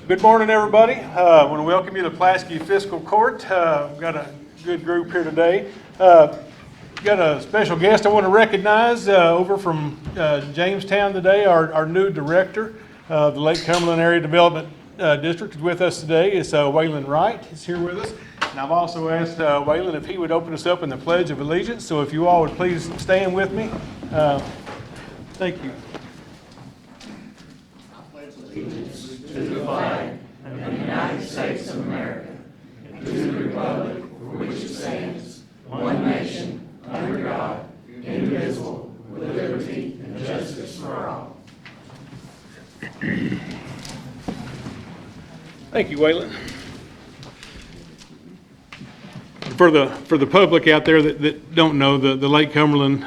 Good morning, everybody. I want to welcome you to Pulaski Fiscal Court. We've got a good group here today. Got a special guest I want to recognize over from Jamestown today. Our new director of the Lake Cumberland Area Development District is with us today. It's Waylon Wright. He's here with us. And I've also asked Waylon if he would open us up in the Pledge of Allegiance. So if you all would please stand with me. Thank you. To the flag of the United States of America, and to the republic for which it stands, one nation, under God, indivisible, with liberty and justice for all. Thank you, Waylon. For the public out there that don't know, the Lake Cumberland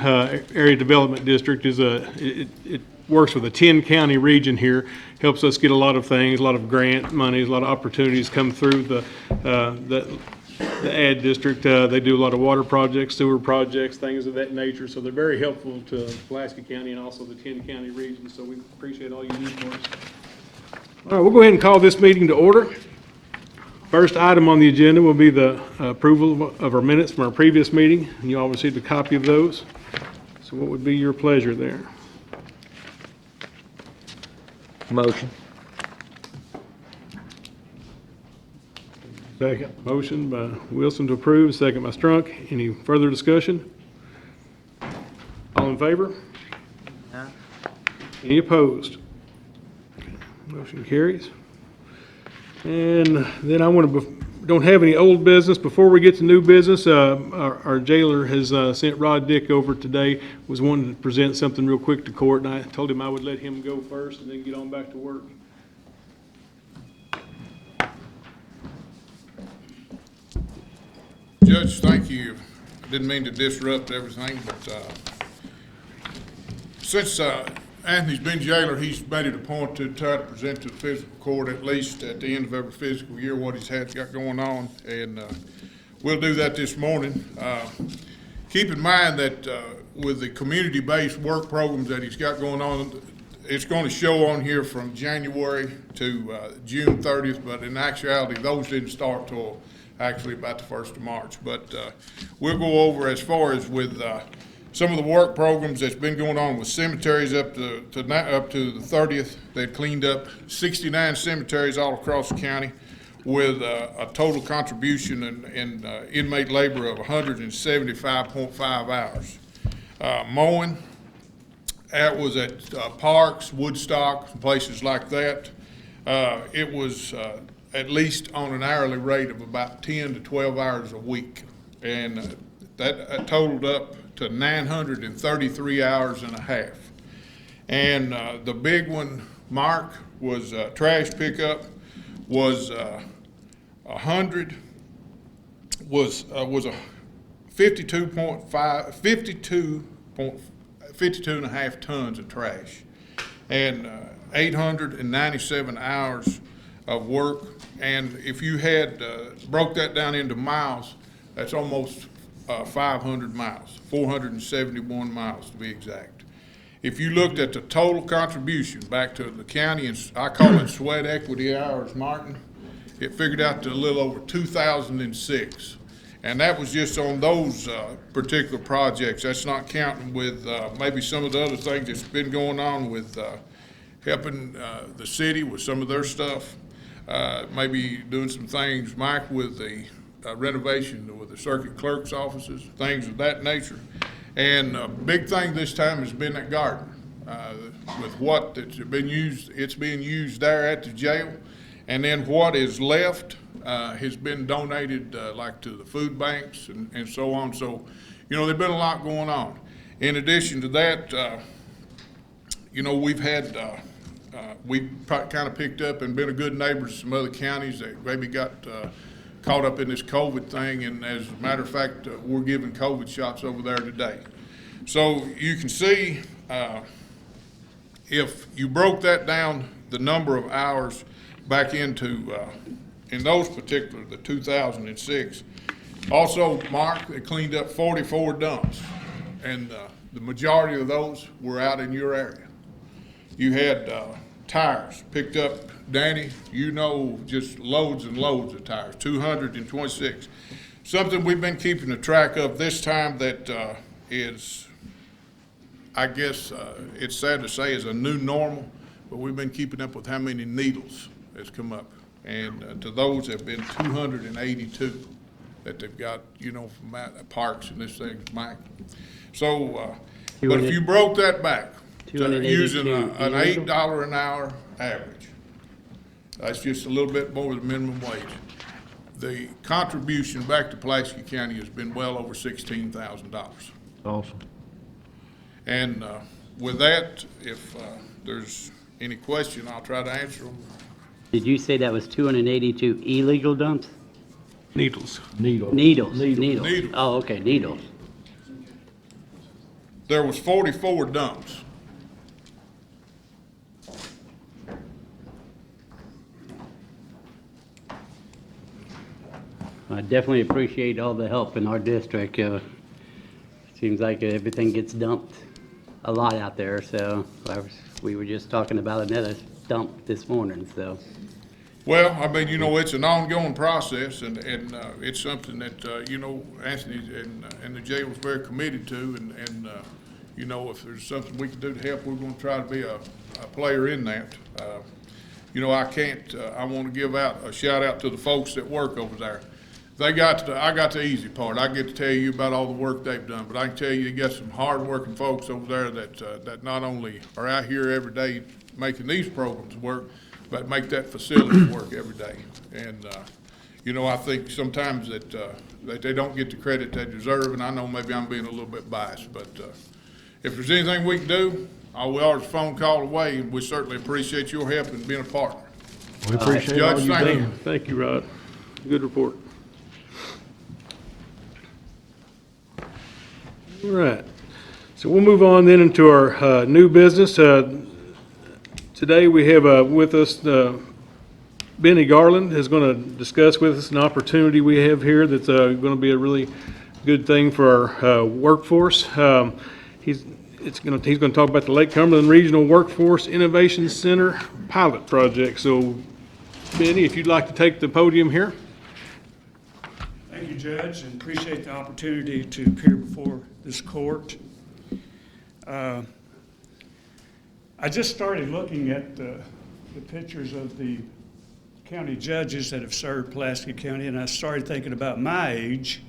Area Development District is it works with a 10-county region here, helps us get a lot of things, a lot of grant monies, a lot of opportunities come through the ad district. They do a lot of water projects, sewer projects, things of that nature. So they're very helpful to Pulaski County and also the 10-county region. So we appreciate all you do for us. All right, we'll go ahead and call this meeting to order. First item on the agenda will be the approval of our minutes from our previous meeting. And you all received a copy of those. So what would be your pleasure there? Motion. Second. Motion by Wilson to approve, second by Strunk. Any further discussion? All in favor? Aye. Any opposed? Motion carries. And then I want to, don't have any old business. Before we get to new business, our jailer has sent Rod Dick over today, was wanting to present something real quick to court, and I told him I would let him go first and then get on back to work. Judge, thank you. I didn't mean to disrupt everything, but since Anthony's been jailer, he's made it a point to try to present to the fiscal court at least at the end of every fiscal year what he's got going on, and we'll do that this morning. Keep in mind that with the community-based work programs that he's got going on, it's going to show on here from January to June 30th, but in actuality, those didn't start till actually about the 1st of March. But we'll go over as far as with some of the work programs that's been going on with cemeteries up to the 30th. They've cleaned up 69 cemeteries all across the county with a total contribution in inmate labor of 175.5 hours. Mowing, that was at parks, Woodstock, places like that. It was at least on an hourly rate of about 10 to 12 hours a week. And that totaled up to 933 hours and a half. And the big one, Mark, was trash pickup was 52 and a half tons of trash, and 897 hours of work. And if you had broke that down into miles, that's almost 500 miles, 471 miles to be exact. If you looked at the total contribution back to the county, and I call it sweat equity hours, Martin, it figured out to a little over 2,006. And that was just on those particular projects. That's not counting with maybe some of the other things that's been going on with helping the city with some of their stuff. Maybe doing some things, Mike, with the renovation with the circuit clerk's offices, things of that nature. And a big thing this time has been that garden. With what it's been used, it's being used there at the jail. And then what is left has been donated like to the food banks and so on. So, you know, there's been a lot going on. In addition to that, you know, we've had, we kind of picked up and been a good neighbor to some other counties that maybe got caught up in this COVID thing. And as a matter of fact, we're giving COVID shots over there today. So you can see if you broke that down, the number of hours back into, in those particular, the 2006. Also, Mark, they cleaned up 44 dumps, and the majority of those were out in your area. You had tires, picked up, Danny, you know, just loads and loads of tires, 226. Something we've been keeping a track of this time that is, I guess, it's sad to say, is a new normal, but we've been keeping up with how many needles has come up. And to those have been 282 that they've got, you know, from parks and this thing, Mike. So, but if you broke that back to using an $8 an hour average, that's just a little bit more than minimum wage. The contribution back to Pulaski County has been well over $16,000. Awesome. And with that, if there's any question, I'll try to answer them. Did you say that was 282 illegal dumps? Needles. Needles. Needles. Oh, okay, needles. There was 44 dumps. I definitely appreciate all the help in our district. Seems like everything gets dumped a lot out there, so we were just talking about another dump this morning, so. Well, I mean, you know, it's an ongoing process, and it's something that, you know, Anthony and the jail was very committed to, and you know, if there's something we can do to help, we're gonna try to be a player in that. You know, I wanna give out a shout out to the folks that work over there. I got the easy part. I get to tell you about all the work they've done, but I can tell you got some hard-working folks over there that not only are out here every day making these programs work, but make that facility work every day. And you know, I think sometimes that they don't get the credit they deserve, and I know maybe I'm being a little bit biased, but if there's anything we can do, we are a phone call away, and we certainly appreciate your help in being a partner. We appreciate Judge, all you've thank you. done. Thank you, Rod. Good report. All right. So we'll move on then into our new business. Today we have with us Benny Garland is going to discuss with us an opportunity we have here that's going to be a really good thing for our workforce. He's going to talk about the Lake Cumberland Regional Workforce Innovation Center pilot project. So, Benny, if you'd like to take the podium here. Thank you, Judge, and appreciate the opportunity to appear before this court. I just started looking at the pictures of the county judges that have served Pulaski County, and I started thinking about my age.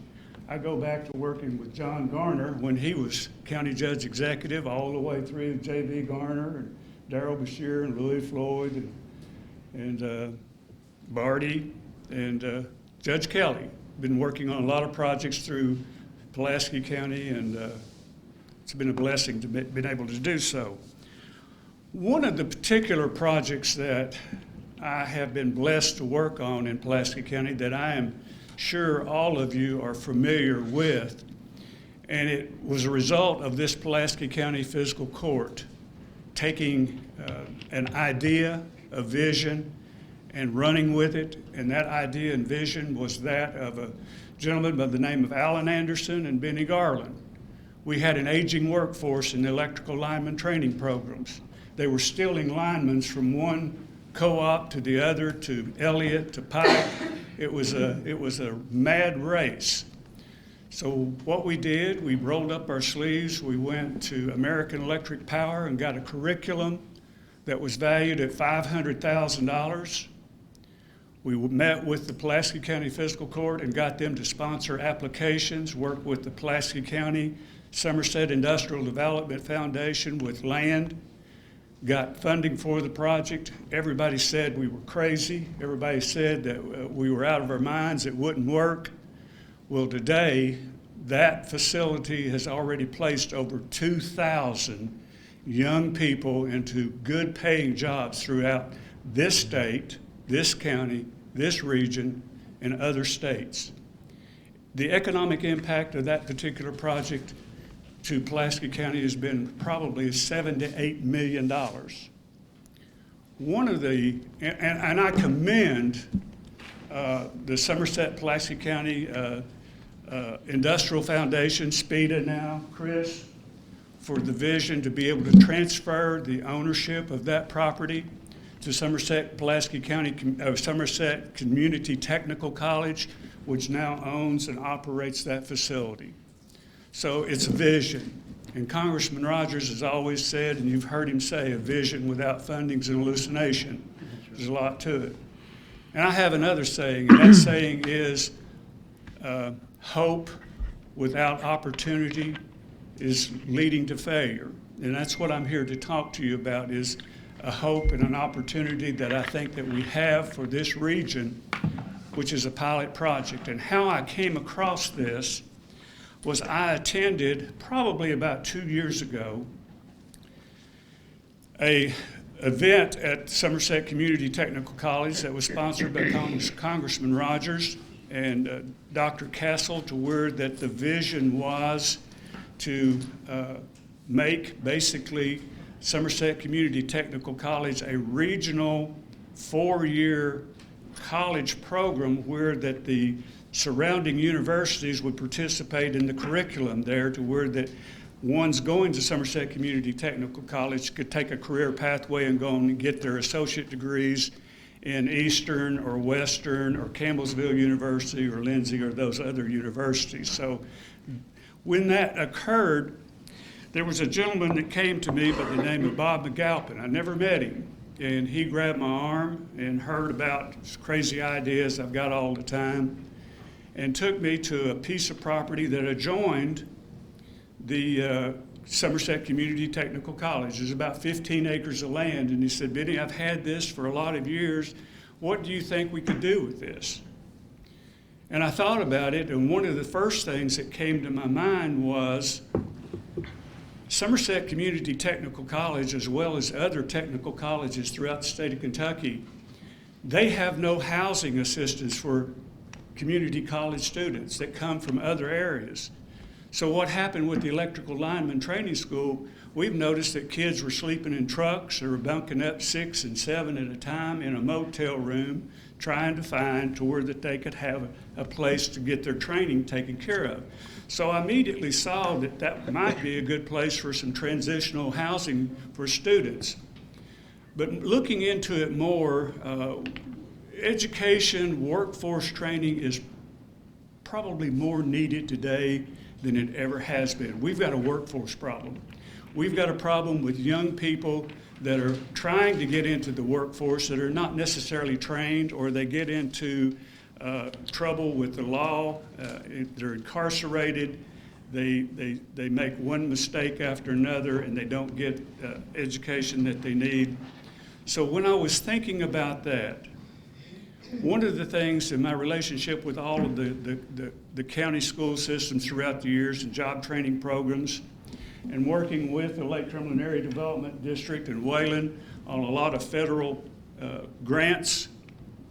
I go back to working with John Garner when he was county judge executive, all the way through J.B. Garner and Darrell Bashir and Louis Floyd and Barty and Judge Kelly. Been working on a lot of projects through Pulaski County, and it's been a blessing to been able to do so. One of the particular projects that I have been blessed to work on in Pulaski County that I am sure all of you are familiar with, and it was a result of this Pulaski County Fiscal Court taking an idea, a vision, and running with it. And that idea and vision was that of a gentleman by the name of Alan Anderson and Benny Garland. We had an aging workforce in the electrical lineman training programs. They were stealing linemen from one co-op to the other, to Elliott, to Pike. It was a mad race. So what we did, we rolled up our sleeves. We went to American Electric Power and got a curriculum that was valued at $500,000. We met with the Pulaski County Fiscal Court and got them to sponsor applications, work with the Pulaski County Somerset Industrial Development Foundation with land, got funding for the project. Everybody said we were crazy. Everybody said that we were out of our minds, it wouldn't work. Well, today, that facility has already placed over 2,000 young people into good paying jobs throughout this state, this county, this region, and other states. The economic impact of that particular project to Pulaski County has been probably $7 to $8 million. One of the, and I commend the Somerset Pulaski County Industrial Foundation, SPEDA now, Chris, for the vision to be able to transfer the ownership of that property. to Pulaski County, Somerset Community Technical College, which now owns and operates that facility. So it's a vision. And Congressman Rogers has always said, and you've heard him say, a vision without funding is an hallucination. There's a lot to it. And I have another saying, and that saying is, hope without opportunity is leading to failure. And that's what I'm here to talk to you about, is a hope and an opportunity that I think that we have for this region, which is a pilot project. And how I came across this was I attended, probably about 2 years ago, an event at Somerset Community Technical College that was sponsored by Congressman Rogers and Dr. Castle, to where that the vision was to make basically Somerset Community Technical College a regional 4-year college program where that the surrounding universities would participate in the curriculum there, to where that ones going to Somerset Community Technical College could take a career pathway and go and get their associate degrees in Eastern or Western or Campbellsville University or Lindsay or those other universities. So when that occurred, there was a gentleman that came to me by the name of Bob McAlpin. I never met him. And he grabbed my arm and heard about crazy ideas I've got all the time, and took me to a piece of property that adjoined the Somerset Community Technical College. There's about 15 acres of land, and he said, Benny, I've had this for a lot of years. What do you think we could do with this? And I thought about it, and one of the first things that came to my mind was Somerset Community Technical College, as well as other technical colleges throughout the state of Kentucky, they have no housing assistance for community college students that come from other areas. So what happened with the electrical lineman training school, we've noticed that kids were sleeping in trucks or were bunking up 6 and 7 at a time in a motel room, trying to find to where that they could have a place to get their training taken care of. So I immediately saw that that might be a good place for some transitional housing for students. But looking into it more, education, workforce training is probably more needed today than it ever has been. We've got a workforce problem. We've got a problem with young people that are trying to get into the workforce that are not necessarily trained, or they get into trouble with the law. They're incarcerated. They make one mistake after another, and they don't get education that they need. So when I was thinking about that, one of the things in my relationship with all of the county school systems throughout the years and job training programs, and working with the Lake Cumberland Area Development District and Wayland on a lot of federal grants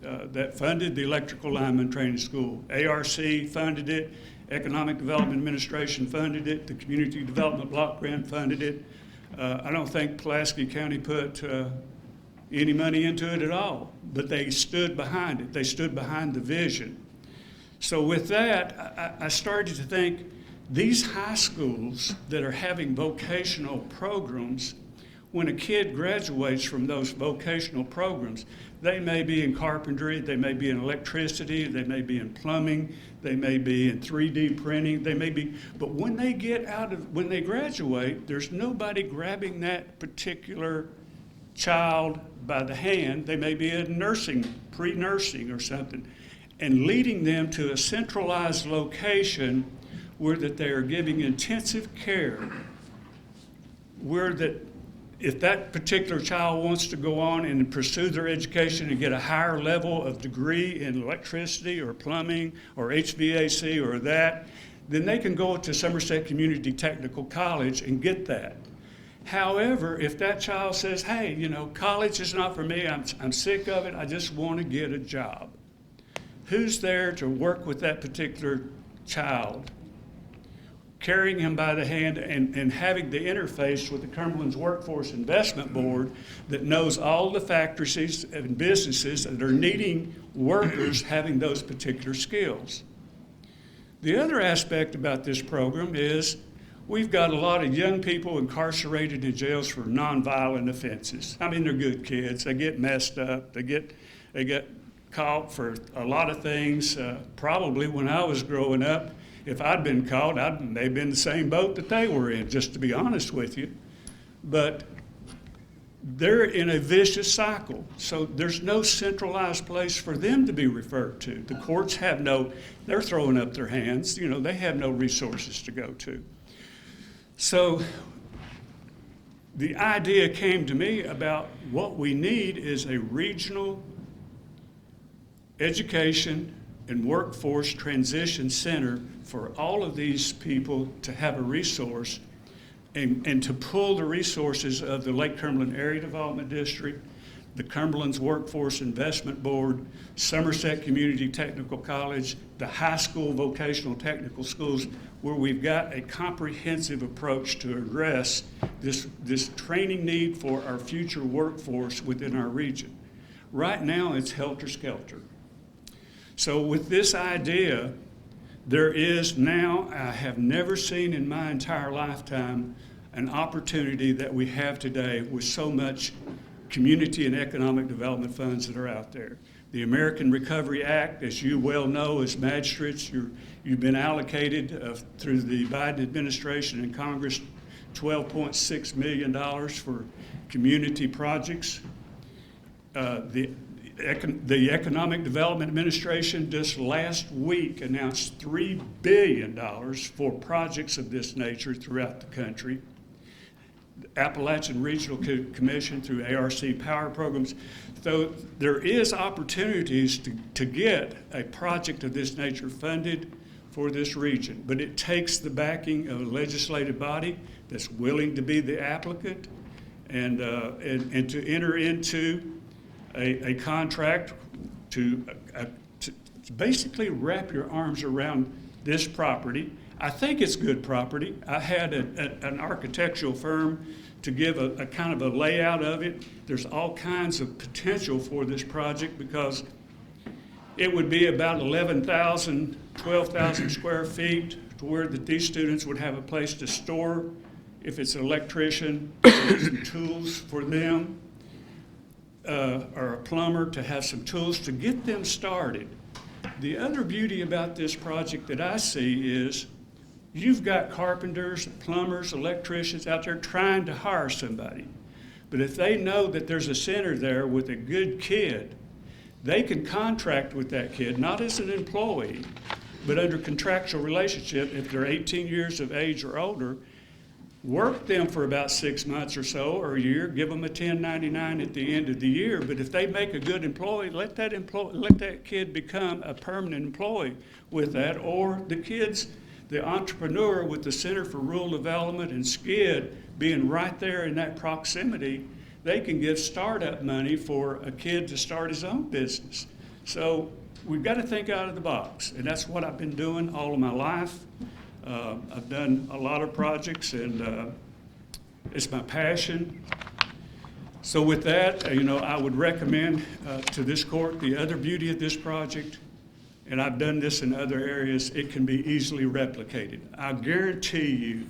that funded the electrical lineman training school. ARC funded it, Economic Development Administration funded it, the Community Development Block Grant funded it. I don't think Pulaski County put any money into it at all, but they stood behind it. They stood behind the vision. So with that, I started to think, these high schools that are having vocational programs, when a kid graduates from those vocational programs, they may be in carpentry, they may be in electricity, they may be in plumbing, they may be in 3D printing, they may be, but when they when they graduate, there's nobody grabbing that particular child by the hand. They may be in nursing, pre-nursing or something, and leading them to a centralized location where that they are giving intensive care, where that if that particular child wants to go on and pursue their education and get a higher level of degree in electricity or plumbing or HVAC or that, then they can go to Somerset Community Technical College and get that. However, if that child says, hey, you know, college is not for me, I'm sick of it, I just want to get a job, who's there to work with that particular child, carrying him by the hand and having the interface with the Cumberland's Workforce Investment Board that knows all the factories and businesses that are needing workers having those particular skills? The other aspect about this program is we've got a lot of young people incarcerated in jails for nonviolent offenses. I mean, they're good kids. They get messed up. They get caught for a lot of things. Probably when I was growing up, if I'd been caught, I'd maybe been in the same boat that they were in, just to be honest with you. But they're in a vicious cycle. So there's no centralized place for them to be referred to. The courts have they're throwing up their hands. You know, they have no resources to go to. So the idea came to me about what we need is a regional education and workforce transition center for all of these people to have a resource and to pull the resources of the Lake Cumberland Area Development District, the Cumberland's Workforce Investment Board, Somerset Community Technical College, the high school vocational technical schools, where we've got a comprehensive approach to address this training need for our future workforce within our region. Right now, it's helter-skelter. So with this idea, there is now, I have never seen in my entire lifetime, an opportunity that we have today with so much community and economic development funds that are out there. The American Recovery Act, as you well know, as magistrates, you've been allocated through the Biden administration and Congress $12.6 million for community projects. The Economic Development Administration just last week announced $3 billion for projects of this nature throughout the country. The Appalachian Regional Commission through ARC power programs. So there is opportunities to get a project of this nature funded for this region, but it takes the backing of a legislative body that's willing to be the applicant and to enter into a contract to basically wrap your arms around this property. I think it's good property. I had an architectural firm to give a kind of a layout of it. There's all kinds of potential for this project because it would be about 11,000, 12,000 square feet to where these students would have a place to store, if it's an electrician, some tools for them, or a plumber to have some tools to get them started. The other beauty about this project that I see is you've got carpenters, plumbers, electricians out there trying to hire somebody. But if they know that there's a center there with a good kid, they can contract with that kid, not as an employee, but under contractual relationship if they're 18 years of age or older, work them for about 6 months or so, or a year, give them a 1099 at the end of the year. But if they make a good employee, let that kid become a permanent employee with that, or the entrepreneur with the Center for Rural Development and SCID being right there in that proximity, they can give startup money for a kid to start his own business. So we've got to think out of the box, and that's what I've been doing all of my life. I've done a lot of projects, and it's my passion. So with that, I would recommend to this court the other beauty of this project, and I've done this in other areas, it can be easily replicated. I guarantee you,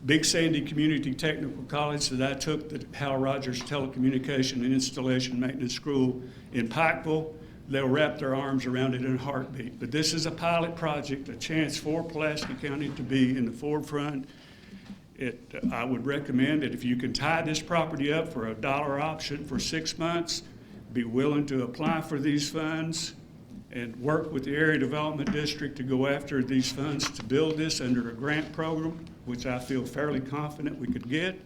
Big Sandy Community Technical College that I took the Hal Rogers Telecommunication and Installation Maintenance School in Pikeville, they'll wrap their arms around it in a heartbeat. But this is a pilot project, a chance for Pulaski County to be in the forefront. I would recommend that if you can tie this property up for a dollar option for 6 months, be willing to apply for these funds and work with the Area Development District to go after these funds to build this under a grant program, which I feel fairly confident we could get.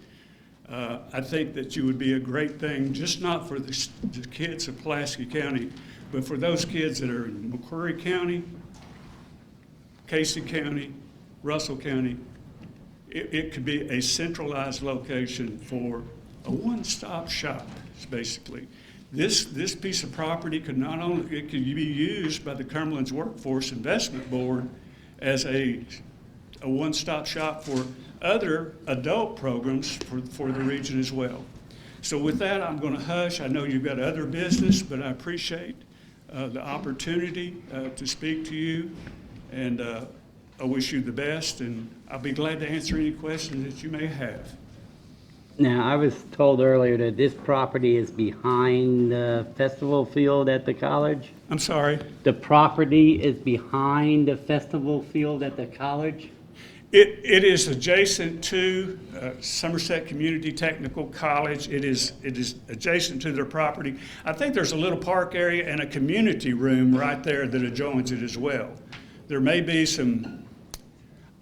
I think that you would be a great thing, just not for the kids of Pulaski County, but for those kids that are in McCreary County, Casey County, Russell County. It could be a centralized location for a one-stop shop, basically. This piece of property could it could be used by the Cumberland's Workforce Investment Board as a one-stop shop for other adult programs for the region as well. So with that, I'm going to hush. I know you've got other business, but I appreciate the opportunity to speak to you. And I wish you the best, and I'll be glad to answer any questions that you may have. Now, I was told earlier that this property is behind the festival field at the college. I'm sorry. The property is behind the festival field at the college? It is adjacent to Somerset Community Technical College. It is adjacent to their property. I think there's a little park area and a community room right there that adjoins it as well. There may be some,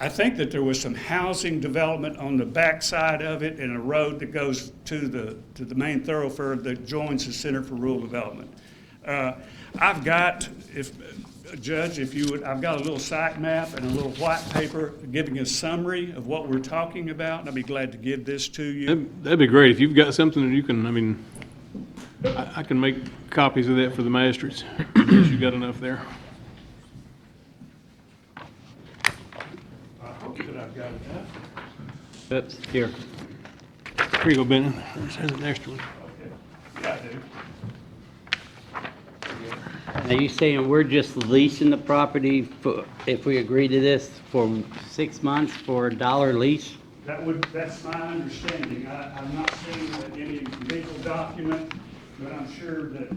I think that there was some housing development on the backside of it and a road that goes to the main thoroughfare that joins the Center for Rural Development. I've got, Judge, if you would, I've got a little site map and a little white paper giving a summary of what we're talking about, and I'd be glad to give this to you. That'd be great. If you've got something that you can, I mean, I can make copies of that for the magistrates. I guess you got enough there. I hope that I've got enough. Oops, here. Here you go, Benton. There's an extra one. Okay. Yeah, I do. Now, you saying we're just leasing the property for, if we agree to this, for 6 months for $1 lease? That's my understanding. I'm not seeing any legal document, but I'm sure that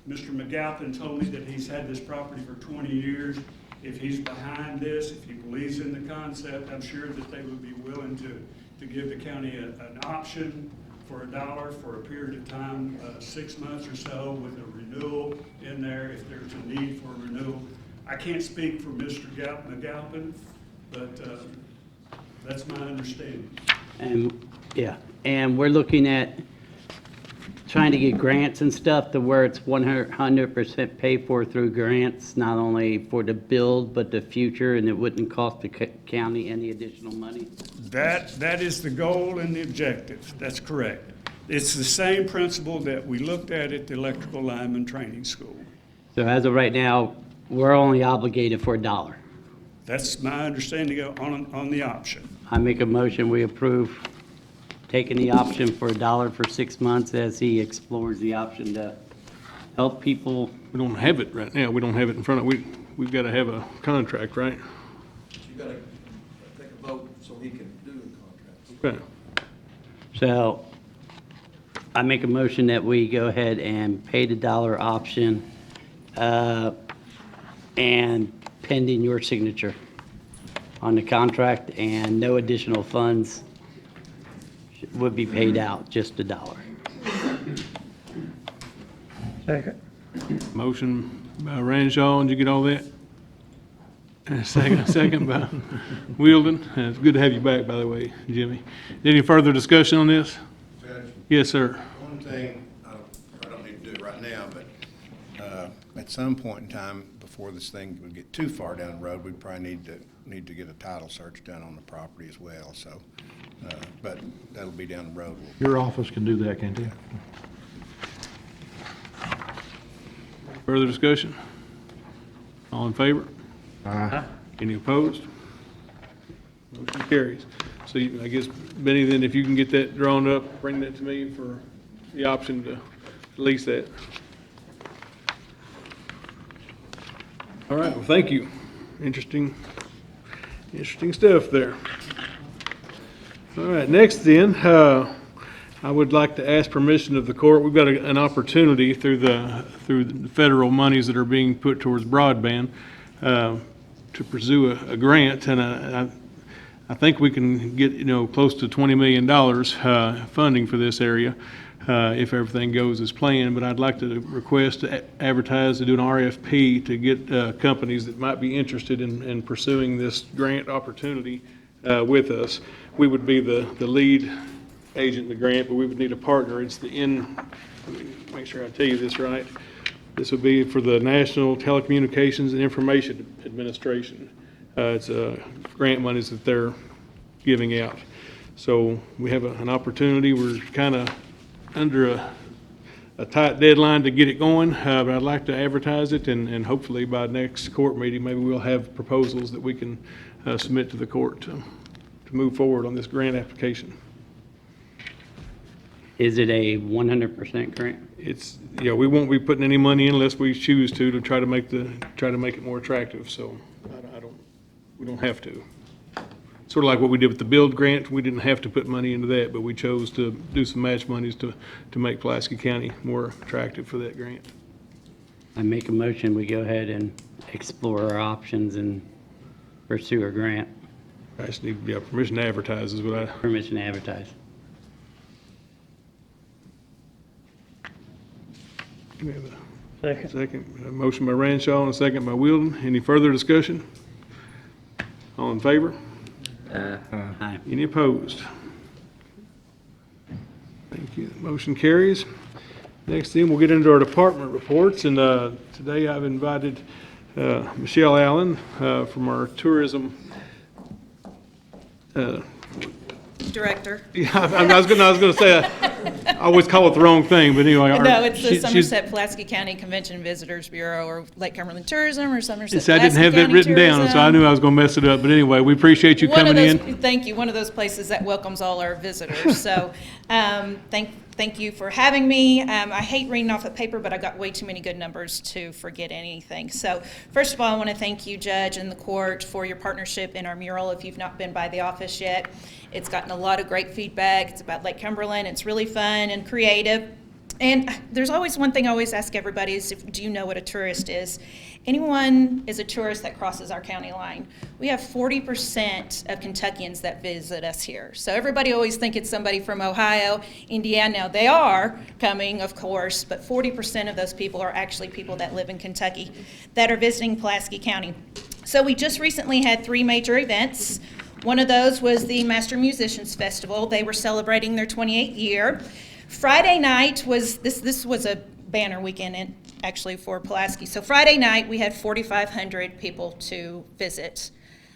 Mr. McAlpin told me that he's had this property for 20 years. If he's behind this, if he believes in the concept, I'm sure that they would be willing to give the county an option for $1 for a period of time, 6 months or so, with a renewal in there if there's a need for a renewal. I can't speak for Mr. McAlpin, but that's my understanding. And, yeah, and we're looking at trying to get grants and stuff to where it's 100% paid for through grants, not only for the build, but the future, and it wouldn't cost the county any additional money? That is the goal and the objective. That's correct. It's the same principle that we looked at the electrical lineman training school. So as of right now, we're only obligated for $1. That's my understanding on the option. I make a motion, we approve taking the option for $1 for 6 months as he explores the option to help people. We don't have it right now. We don't have it in front of, we've got to have a contract, right? You gotta take a vote so he can do the contract. Okay. So I make a motion that we go ahead and pay the $1 option, and pending your signature on the contract, and no additional funds would be paid out, just $1. Motion by Ranshaw, did you get all that? And second by Wielden. It's good to have you back, by the way, Jimmy. Any further discussion on this? Judge, Yes, sir. one thing, I don't need to do it right now, but at some point in time, before this thing would get too far down the road, we'd probably need to get a title search done on the property as well, so, but that'll be down the road. Your office can do that, can't you? Further discussion? All in favor? Aye. Any opposed? Motion carries. So I guess, Benny, then if you can get that drawn up, bring that to me for the option to lease that. All right, well, thank you. Interesting stuff there. All right, next then, I would like to ask permission of the court. We've got an opportunity through the federal monies that are being put towards broadband to pursue a grant, and I think we can get close to $20 million funding for this area if everything goes as planned. But I'd like to request to advertise to do an RFP to get companies that might be interested in pursuing this grant opportunity with us. We would be the lead agent in the grant, but we would need a partner. It's let me make sure I tell you this right. This would be for the National Telecommunications and Information Administration. It's grant monies that they're giving out. So we have an opportunity. We're kind of under a tight deadline to get it going, but I'd like to advertise it, and hopefully by next court meeting, maybe we'll have proposals that we can submit to the court to move forward on this grant application. Is it a 100% grant? it's, we won't be putting any money in unless we choose to try to make it more attractive, so we don't have to. Sort of like what we did with the build grant, we didn't have to put money into that, but we chose to do some match monies to make Pulaski County more attractive for that grant. I make a motion, we go ahead and explore our options and pursue a grant, I just need, permission to advertise is what I, permission to advertise. we have a second. A motion by Ranshaw and a second by Wilden. Any further discussion? All in favor? Aye. Any opposed? Thank you. Motion carries. Next thing, we'll get into our department reports, and today I've invited Michelle Allen from our tourism. Director. Yeah, I was gonna say, I always call it the wrong thing, but anyway. No, it's the Somerset Pulaski County Convention and Visitors Bureau, or Lake Cumberland Tourism, or Somerset I didn't have that Pulaski written County down, so I Tourism. knew I was gonna mess it up, but anyway, we appreciate you coming in. Thank you. One of those places that welcomes all our visitors. So, thank you for having me. I hate reading off the paper, but I got way too many good numbers to forget anything. So, first of all, I want to thank you, Judge, and the court for your partnership in our mural. If you've not been by the office yet, it's gotten a lot of great feedback. It's about Lake Cumberland. It's really fun and creative. And there's always one thing I always ask everybody is, do you know what a tourist is? Anyone is a tourist that crosses our county line. We have 40% of Kentuckians that visit us here. So everybody always thinks it's somebody from Ohio, Indiana. Now they are coming, of course, but 40% of those people are actually people that live in Kentucky that are visiting Pulaski County. So we just recently had 3 major events. One of those was the Master Musicians Festival. They were celebrating their 28th year. Friday night was, this was a banner weekend actually for Pulaski. So Friday night we had 4,500 people to visit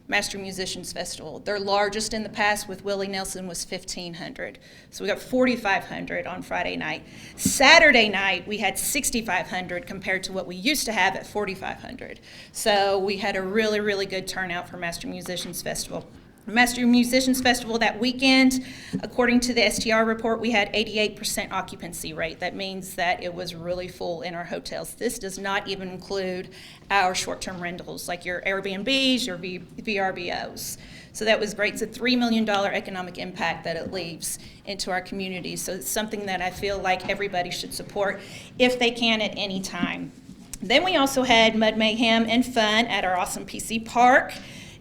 Master Musicians Festival. Their largest in the past with Willie Nelson was 1,500. So we got 4,500 on Friday night. Saturday night we had 6,500 compared to what we used to have at 4,500. So we had a really, really good turnout for Master Musicians Festival. Master Musicians Festival that weekend, according to the STR report, we had 88% occupancy rate. That means that it was really full in our hotels. This does not even include our short-term rentals, like your Airbnbs, your VRBOs. So that was great. It's a $3 million economic impact that it leaves into our community. So it's something that I feel like everybody should support if they can at any time. Then we also had Mud Mayhem and Fun at our awesome PC Park.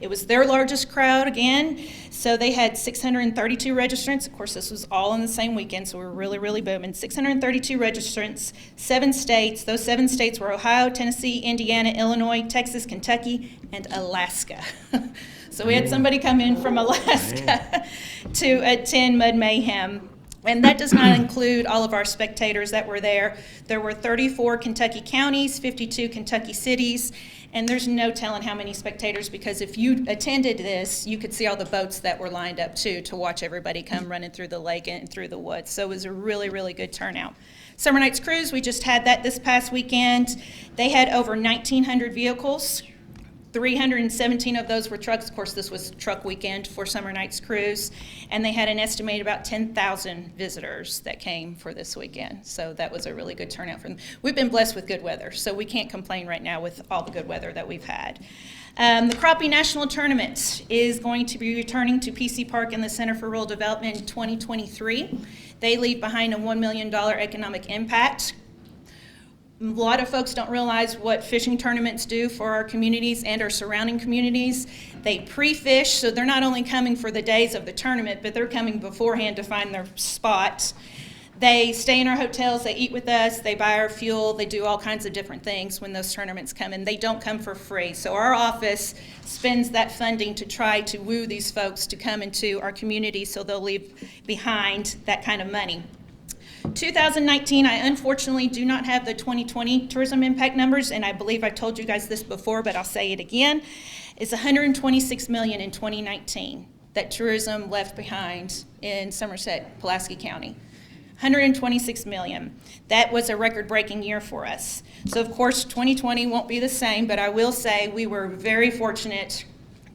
It was their largest crowd again, so they had 632 registrants. Of course, this was all in the same weekend, so we were really, really booming. 632 registrants, 7 states. Those 7 states were Ohio, Tennessee, Indiana, Illinois, Texas, Kentucky, and Alaska. So we had somebody come in from Alaska to attend Mud Mayhem. And that does not include all of our spectators that were there. There were 34 Kentucky counties, 52 Kentucky cities, and there's no telling how many spectators, because if you attended this, you could see all the boats that were lined up too to watch everybody come running through the lake and through the woods. So it was a really, really good turnout. Summer Nights Cruise, we just had that this past weekend. They had over 1,900 vehicles. 317 of those were trucks. Of course, this was truck weekend for Summer Nights Cruise, and they had an estimated about 10,000 visitors that came for this weekend. So that was a really good turnout for them. We've been blessed with good weather, so we can't complain right now with all the good weather that we've had. The Crappie National Tournament is going to be returning to PC Park in the Center for Rural Development in 2023. They leave behind a $1 million economic impact. A lot of folks don't realize what fishing tournaments do for our communities and our surrounding communities. They pre-fish, so they're not only coming for the days of the tournament, but they're coming beforehand to find their spot. They stay in our hotels, they eat with us, they buy our fuel, they do all kinds of different things when those tournaments come, and they don't come for free. So our office spends that funding to try to woo these folks to come into our community so they'll leave behind that kind of money. 2019, I unfortunately do not have the 2020 tourism impact numbers, and I believe I told you guys this before, but I'll say it again. It's $126 million in 2019 that tourism left behind in Somerset, Pulaski County. $126 million. That was a record-breaking year for us. So of course, 2020 won't be the same, but I will say we were very fortunate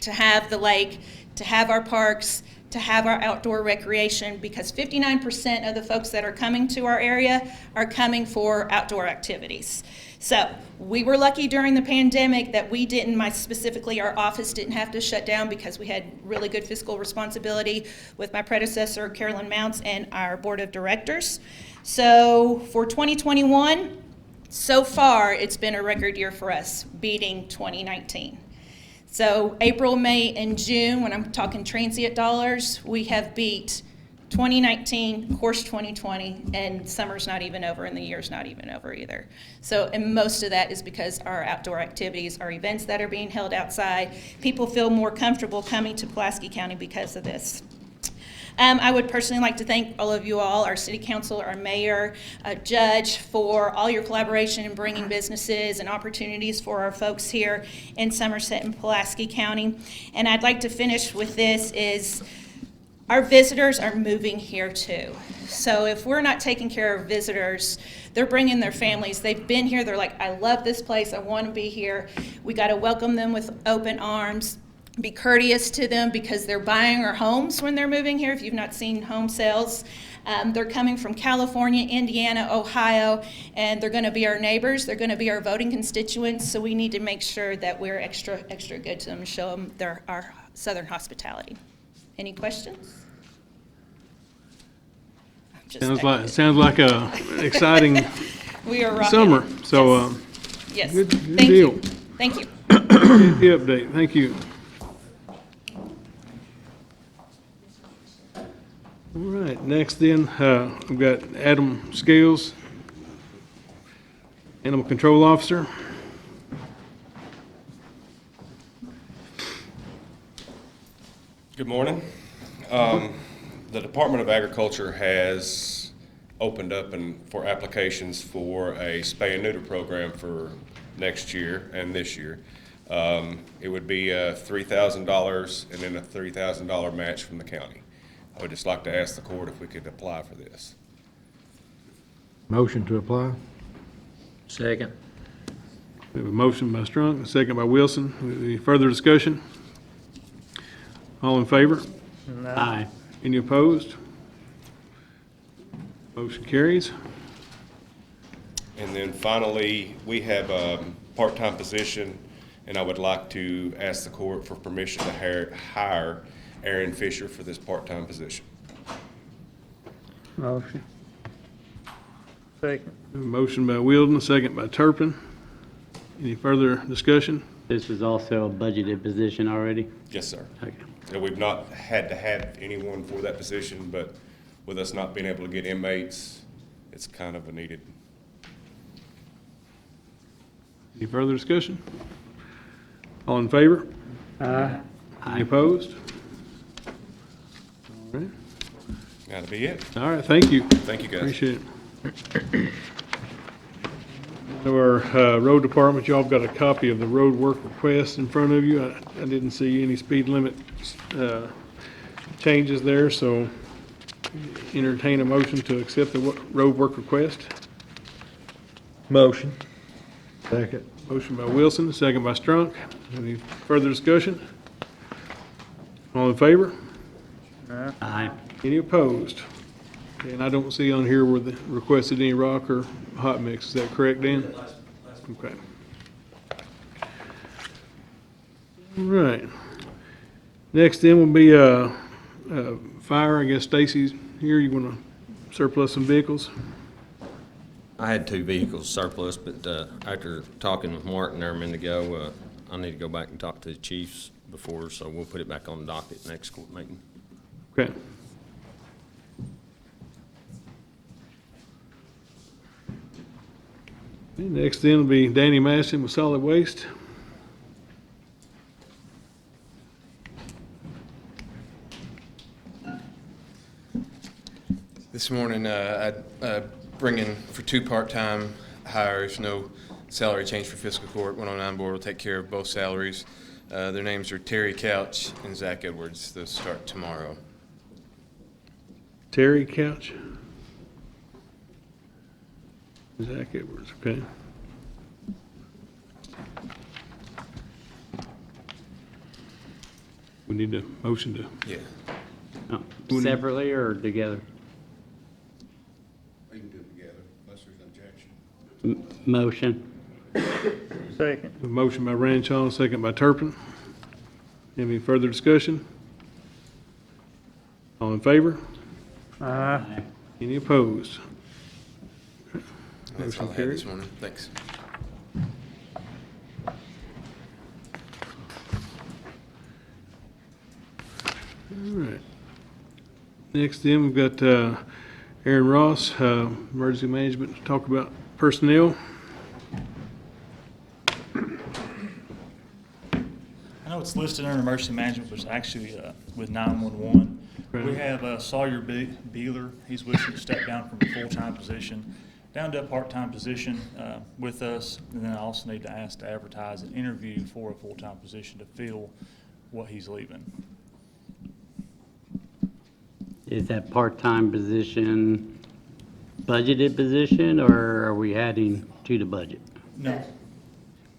to have the lake, to have our parks, to have our outdoor recreation, because 59% of the folks that are coming to our area are coming for outdoor activities. So we were lucky during the pandemic that we didn't, specifically our office didn't have to shut down because we had really good fiscal responsibility with my predecessor, Carolyn Mounts, and our board of directors. So for 2021, so far, it's been a record year for us, beating 2019. So April, May, and June, when I'm talking transient dollars, we have beat 2019, of course 2020, and summer's not even over and the year's not even over either. So, and most of that is because our outdoor activities, our events that are being held outside, people feel more comfortable coming to Pulaski County because of this. I would personally like to thank all of you all, our city council, our mayor, judge, for all your collaboration in bringing businesses and opportunities for our folks here in Somerset and Pulaski County. And I'd like to finish with this is, our visitors are moving here too. So if we're not taking care of visitors, they're bringing their families. They've been here, they're like, I love this place, I want to be here. We got to welcome them with open arms. Be courteous to them because they're buying our homes when they're moving here. If you've not seen home sales, they're coming from California, Indiana, Ohio, and they're going to be our neighbors. They're going to be our voting constituents. So we need to make sure that we're extra good to them and show them our Southern hospitality. Any questions? Sounds like a exciting We are rocking summer. it. So Yes. good Thank deal. you. Thank you. Good update. Thank you. All right, next then, we've got Adam Scales, Animal Control Officer. Good morning. The Department of Agriculture has opened up for applications for a spay and neuter program for next year and this year. It would be $3,000 and then a $3,000 match from the county. I would just like to ask the court if we could apply for this. Motion to apply? Second. We have a motion by Strunk, a second by Wilson. Any further discussion? All in favor? Aye. Any opposed? Motion carries. And then finally, we have a part-time position, and I would like to ask the court for permission to hire Aaron Fisher for this part-time position. Motion. Second. We have a motion by Wilden, a second by Turpin. Any further discussion? This is also a budgeted position already? Yes, sir. Okay. And we've not had to have anyone for that position, but with us not being able to get inmates, it's kind of a needed. Any further discussion? All in favor? Aye. Any opposed? All right. That'll be it. All right, thank you. Thank you, guys. Appreciate it. So our road department, y'all have got a copy of the road work request in front of you. I didn't see any speed limit changes there, so entertain a motion to accept the road work request. Motion. Second. Motion by Wilson, second by Strunk. Any further discussion? All in favor? Aye. Any opposed? And I don't see on here where they requested any rock or hot mix. Is that correct, Dan? Okay. All right. Next then will be fire. I guess Stacy's here. You want to surplus some vehicles? I had 2 vehicles surplus, but after talking with Martin there a minute ago, I need to go back and talk to the chiefs before, so we'll put it back on the docket next court meeting. Okay. Next then will be Danny Maston with solid waste. This morning, I bring in for 2 part-time hires, no salary change for fiscal court. 109 board will take care of both salaries. Their names are Terry Couch and Zach Edwards. They'll start tomorrow. Terry Couch. Zach Edwards, okay. We need a motion to, Yeah. Oh, separately or together? We can do it together unless there's an objection. Motion. a motion by Ranshaw, second by Turpin. Any further discussion? All in favor? Aye. Any opposed? That's all I Motion had this carries. morning. Thanks. All right. Next then, we've got Aaron Ross, Emergency Management, to talk about personnel. I know it's listed under emergency management, but it's actually with 911. Right. We have Sawyer Beeler. He's wishing to step down from a full-time position down to a part-time position with us. And then I also need to ask to advertise an interview for a full-time position to fill what he's leaving. Is that part-time position budgeted position, or are we adding to the budget? No.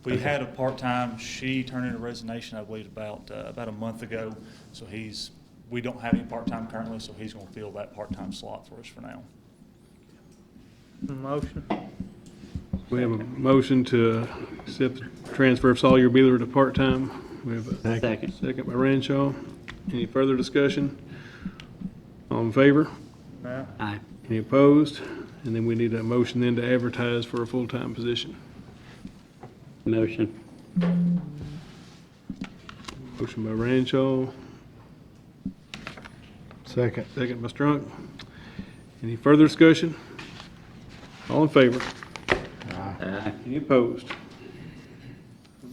We had a part-time, she turned in a resignation, I believe, about a month ago. So we don't have any part-time currently, so he's gonna fill that part-time slot for us for now. Motion. We have a motion to accept the transfer of Sawyer Beeler to part-time. We have a Second. second by Ranshaw. Any further discussion? All in favor? Aye. Any opposed? And then we need a motion then to advertise for a full-time position. Motion. Motion by Ranshaw, Second. second by Strunk. Any further discussion? All in favor? Aye. Any opposed? I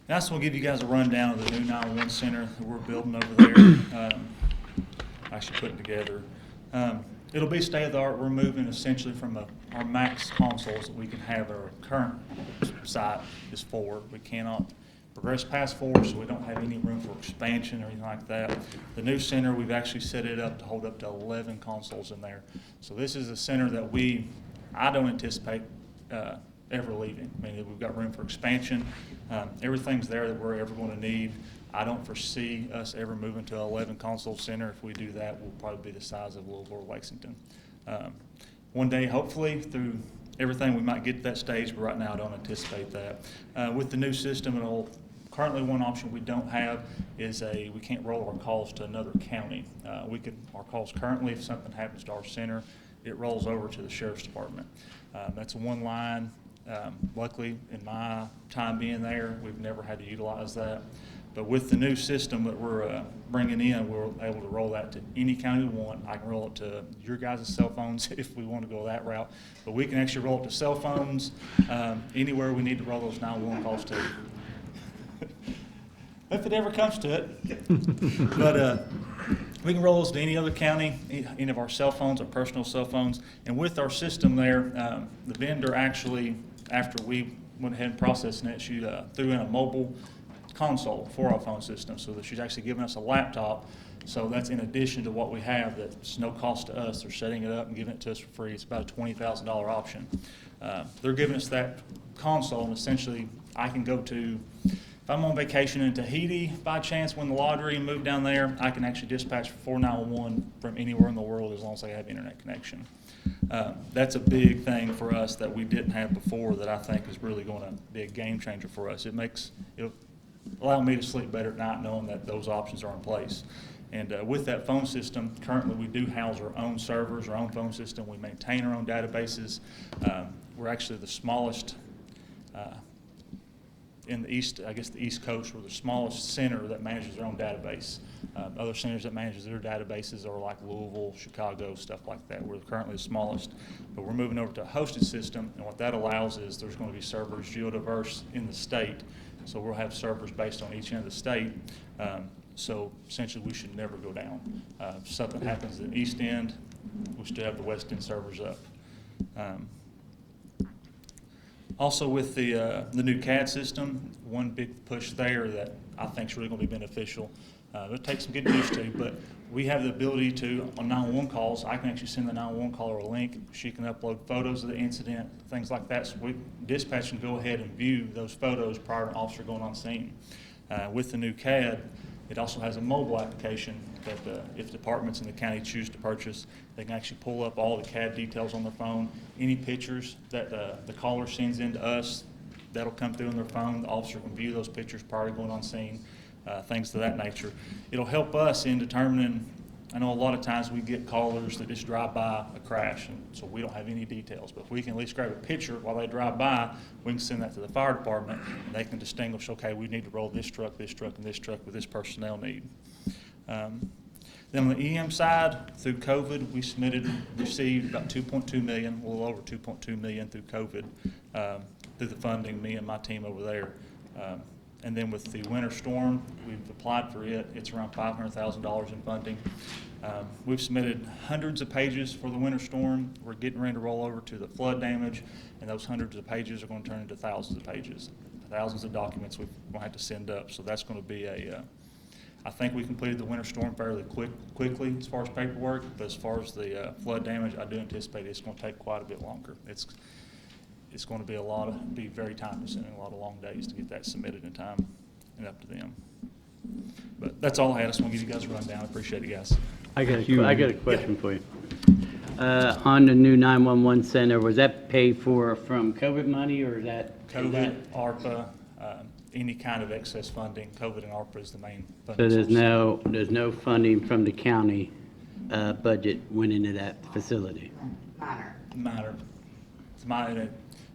just want to give you guys a rundown of the new 911 center that we're building over there. Actually putting together. It'll be state-of-the-art. We're moving essentially from our max consoles that we can have at our current site is 4. We cannot progress past 4, so we don't have any room for expansion or anything like that. The new center, we've actually set it up to hold up to 11 consoles in there. So this is a center that I don't anticipate ever leaving. I mean, we've got room for expansion. Everything's there that we're ever going to need. I don't foresee us ever moving to an 11 console center. If we do that, we'll probably be the size of Louisville or Lexington. One day, hopefully, through everything, we might get to that stage, but right now I don't anticipate that. With the new system, currently one option we don't have is we can't roll our calls to another county. Our calls currently, if something happens to our center, it rolls over to the Sheriff's Department. That's one line. Luckily, in my time being there, we've never had to utilize that. But with the new system that we're bringing in, we're able to roll that to any county we want. I can roll it to your guys' cell phones if we want to go that route. But we can actually roll it to cell phones anywhere we need to roll those 911 calls to. If it ever comes to it. But we can roll those to any other county, any of our cell phones, our personal cell phones. And with our system there, the vendor actually, after we went ahead and processed it, she threw in a mobile console for our phone system, so that she's actually giving us a laptop. So that's in addition to what we have. That's no cost to us. They're setting it up and giving it to us for free. It's about a $20,000 option. They're giving us that console, and essentially I can go to, if I'm on vacation in Tahiti by chance, win the lottery and move down there, I can actually dispatch for 911 from anywhere in the world as long as I have internet connection. That's a big thing for us that we didn't have before that I think is really going to be a game changer for us. It'll allow me to sleep better at night knowing that those options are in place. And with that phone system, currently we do house our own servers, our own phone system. We maintain our own databases. We're actually the smallest in the East, I guess the East Coast, we're the smallest center that manages their own database. Other centers that manage their databases are like Louisville, Chicago, stuff like that. We're currently the smallest, but we're moving over to a hosted system, and what that allows is there's going to be servers geodiverse in the state. So we'll have servers based on each end of the state. So essentially we should never go down. If something happens in the East End, we still have the West End servers up. Also with the new CAD system, one big push there that I think is really going to be beneficial. It'll take some getting used to, but we have the ability to, on 911 calls, I can actually send the 911 caller a link. She can upload photos of the incident, things like that, so dispatch can go ahead and view those photos prior to an officer going on scene. With the new CAD, It also has a mobile application that if departments in the county choose to purchase, they can actually pull up all the CAD details on their phone. Any pictures that the caller sends in to us, that'll come through on their phone. The officer can view those pictures prior to going on scene, things of that nature. It'll help us in determining, I know a lot of times we get callers that just drive by a crash, and so we don't have any details. But if we can at least grab a picture while they drive by, we can send that to the fire department, and they can distinguish, okay, we need to roll this truck, and this truck with this personnel need. Then on the EM side, through COVID, we received about $2.2 million, a little over $2.2 million through COVID, through the funding, me and my team over there. And then with the winter storm, we've applied for it. It's around $500,000 in funding. We've submitted hundreds of pages for the winter storm. We're getting ready to roll over to the flood damage, and those hundreds of pages are going to turn into thousands of pages, thousands of documents we're going to have to send up. So that's going to be I think we completed the winter storm fairly quickly as far as paperwork, but as far as the flood damage, I do anticipate it's going to take quite a bit longer. It's going to be very time consuming, a lot of long days to get that submitted in time and up to them. But that's all I had. I just want to give you guys a rundown. I appreciate it, guys. I got a question for you. On the new 911 center, was that paid for from COVID money, or is that? COVID, ARPA, any kind of excess funding. COVID and ARPA is the main So funding source. there's no funding from the county budget went into that facility? Minor. It's minor.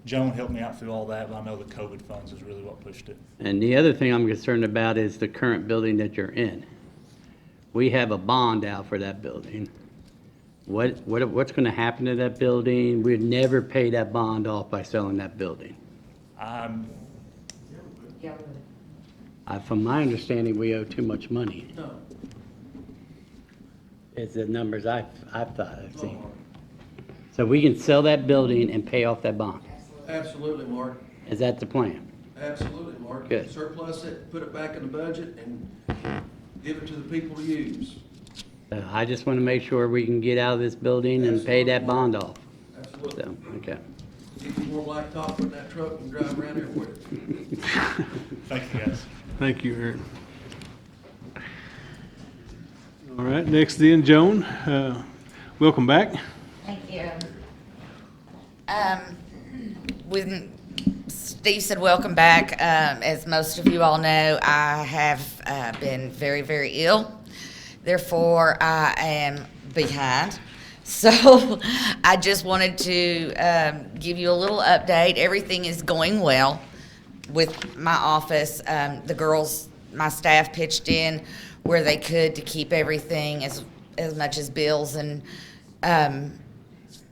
Joan helped me out through all that, but I know the COVID funds is really what pushed it. And the other thing I'm concerned about is the current building that you're in. We have a bond out for that building. What's going to happen to that building? We'd never pay that bond off by selling that building. From my understanding, we owe too much money. No. It's the numbers I've seen. So we can sell that building and pay off that bond. Absolutely, Mark. Is that the plan? Absolutely, Mark. Good. Surplus it, put it back in the budget, and give it to the people to use. I just want to make sure we can get out of this building and pay that bond off. Absolutely. So, okay. Give you more blacktop in that truck and drive around everywhere. Thank you, guys. Thank you, Eric. All right, next then, Joan, welcome back. Thank you. When Steve said welcome back, as most of you all know, I have been very, very ill. Therefore, I am behind. So I just wanted to give you a little update. Everything is going well with my office. The girls, my staff pitched in where they could to keep everything as much as bills and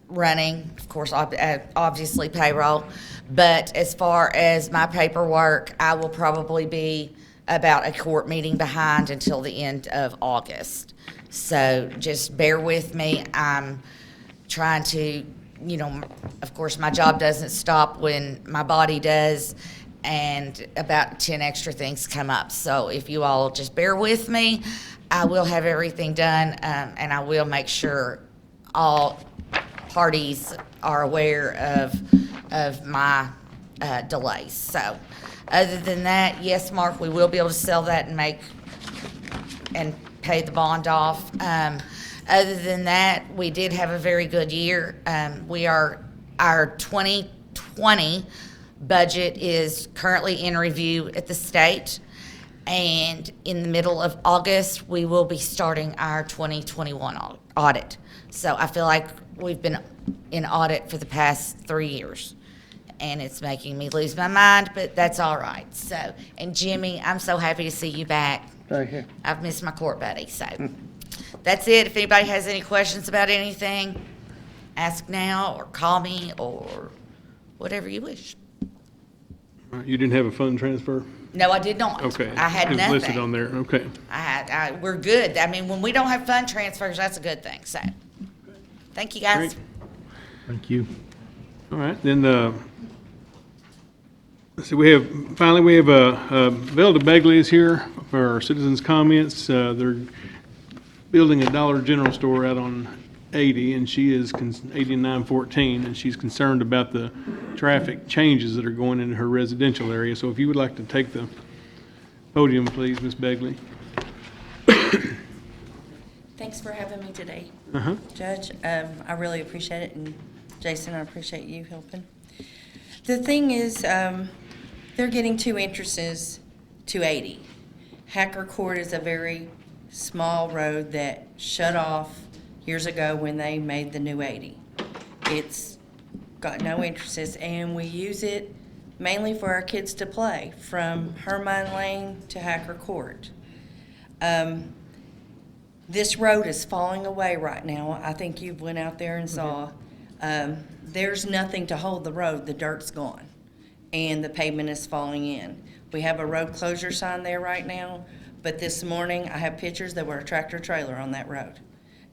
running, of course, obviously payroll. But as far as my paperwork, I will probably be about a court meeting behind until the end of August. So just bear with me. I'm trying to, of course, my job doesn't stop when my body does, and about 10 extra things come up. So if you all just bear with me, I will have everything done, and I will make sure all parties are aware of my delays. So other than that, yes, Mark, we will be able to sell that and pay the bond off. Other than that, we did have a very good year. Our 2020 budget is currently in review at the state, and in the middle of August, we will be starting our 2021 audit. So I feel like we've been in audit for the past 3 years, and it's making me lose my mind, but that's all right. So, and Jimmy, I'm so happy to see you back. Right here. I've missed my court buddy, so that's it. If anybody has any questions about anything, ask now or call me or whatever you wish. All right, you didn't have a fund transfer? No, I did not. Okay. I had It was nothing. listed on there, okay. We're good. I mean, when we don't have fund transfers, that's a good thing, so. Thank you, guys. Great. Thank you. All right, then, let's see, we have Velda Begley is here for our citizens' comments. They're building a Dollar General store out on 80, and she is 8914, and she's concerned about the traffic changes that are going into her residential area. So if you would like to take the podium, please, Ms. Begley. Thanks for having me today, Uh-huh. Judge. I really appreciate it, and Jason, I appreciate you helping. The thing is, they're getting 2 entrances to 80. Hacker Court is a very small road that shut off years ago when they made the new 80. It's got no entrances, and we use it mainly for our kids to play, from Hermine Lane to Hacker Court. This road is falling away right now. I think you went out there and saw. There's nothing to hold the road. The dirt's gone, and the pavement is falling in. We have a road closure sign there right now, but this morning I have pictures that were a tractor trailer on that road.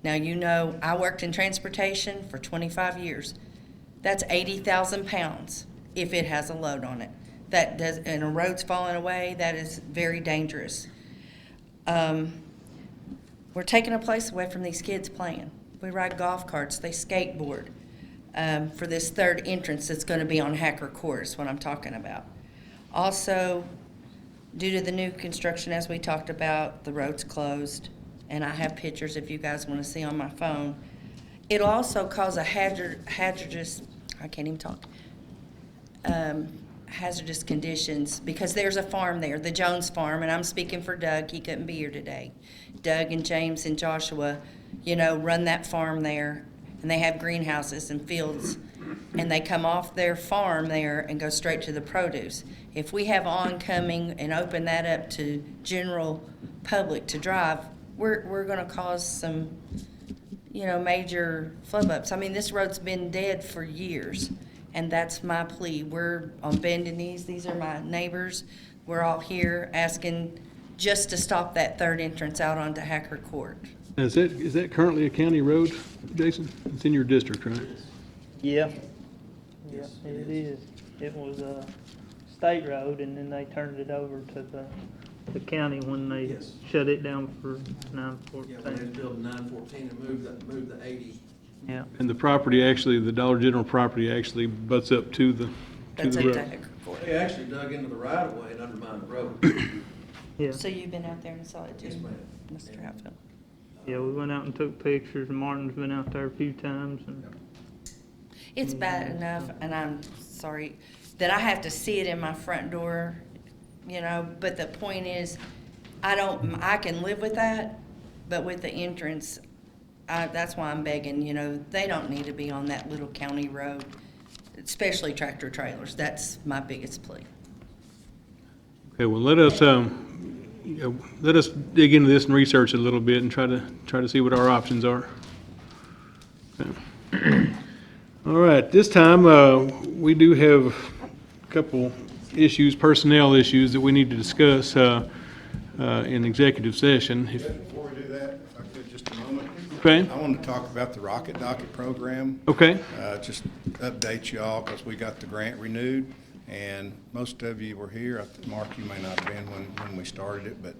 Now, you know, I worked in transportation for 25 years. That's 80,000 pounds if it has a load on it. That does, and a road's falling away, that is very dangerous. We're taking a place away from these kids playing. We ride golf carts, they skateboard. For this 3rd entrance that's going to be on Hacker Court is what I'm talking about. Also, due to the new construction, as we talked about, the road's closed, and I have pictures if you guys want to see on my phone. It'll also cause a hazardous, I can't even talk, hazardous conditions, because there's a farm there, the Jones Farm, and I'm speaking for Doug, he couldn't be here today. Doug and James and Joshua, you know, run that farm there, and they have greenhouses and fields, and they come off their farm there and go straight to the produce. If we have oncoming and open that up to general public to drive, we're gonna cause some, you know, major flub ups. I mean, this road's been dead for years, and that's my plea. We're on bending knees. These are my neighbors. We're all here asking just to stop that 3rd entrance out onto Hacker Court. Is that currently a county road, Jason? It's in your district, right? Yeah. Yeah, it is. It was a state road, and then they turned it over to the county when they shut it down for 914. Yeah, when they was building 914 and moved the 80. Yeah. And the property actually, the Dollar General property actually butts up to the That's road. up to Hacker Court. They actually dug into the right of way and undermined the road. Yeah. So you've been out there and saw it too? Yes, ma'am. Mr. Hatfield? Yeah, we went out and took pictures. Martin's been out there a few times, and It's bad enough, and I'm sorry, that I have to see it in my front door, you know, but the point is, I can live with that, but with the entrance, that's why I'm begging, you know, they don't need to be on that little county road, especially tractor trailers. That's my biggest plea. Okay, well, let us dig into this and research it a little bit and try to see what our options are. Okay. All right, this time, we do have a couple issues, personnel issues that we need to discuss, in executive session. Before we do that, if I could, just a moment. Okay. I want to talk about the Rocket Docket program. Okay. Just update you all, because we got the grant renewed, and most of you were here. Mark, you may not have been when we started it, but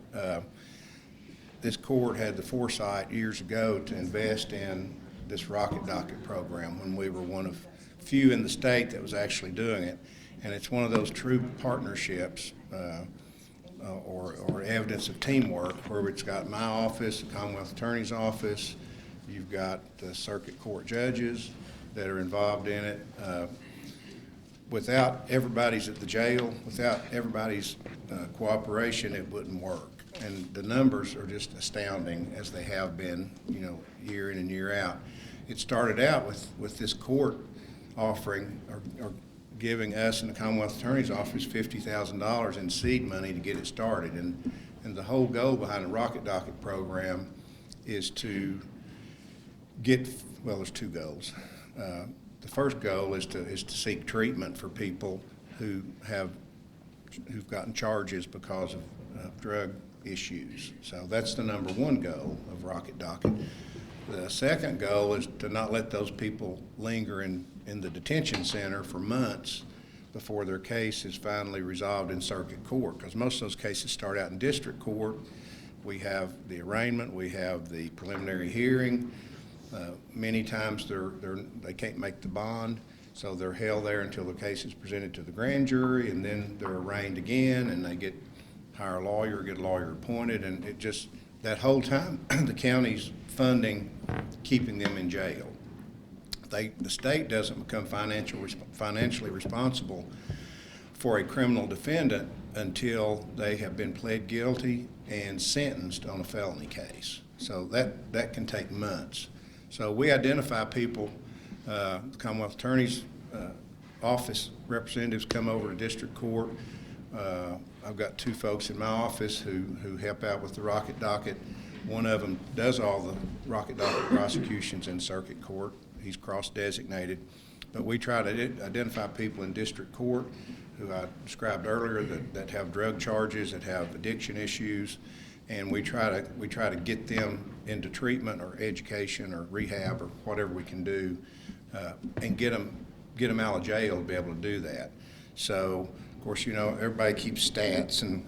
this court had the foresight years ago to invest in this Rocket Docket program when we were one of few in the state that was actually doing it. And it's one of those true partnerships or evidence of teamwork, where it's got my office, the Commonwealth Attorney's Office, you've got the circuit court judges that are involved in it. Without everybody's at the jail, without everybody's cooperation, it wouldn't work. And the numbers are just astounding, as they have been, you know, year in and year out. It started out with this court offering or giving us in the Commonwealth Attorney's Office $50,000 in seed money to get it started. And the whole goal behind the Rocket Docket program is to get, well, there's 2 goals. The first goal is to seek treatment for people who've gotten charges because of drug issues. So that's the number 1 goal of Rocket Docket. The second goal is to not let those people linger in the detention center for months before their case is finally resolved in circuit court, because most of those cases start out in district court. We have the arraignment, we have the preliminary hearing. Many times they can't make the bond, so they're held there until the case is presented to the grand jury, and then they're arraigned again, and they get hire a lawyer, get a lawyer appointed, and it just, that whole time, the county's funding keeping them in jail. The state doesn't become financially responsible for a criminal defendant until they have been pled guilty and sentenced on a felony case. So that can take months. So we identify people, the Commonwealth Attorney's office representatives come over to district court. I've got 2 folks in my office who help out with the rocket docket. One of them does all the rocket docket prosecutions in circuit court. He's cross-designated. But we try to identify people in district court who I described earlier that have drug charges, that have addiction issues, and we try to get them into treatment or education or rehab or whatever we can do, and get them out of jail to be able to do that. So, of course, everybody keeps stats, and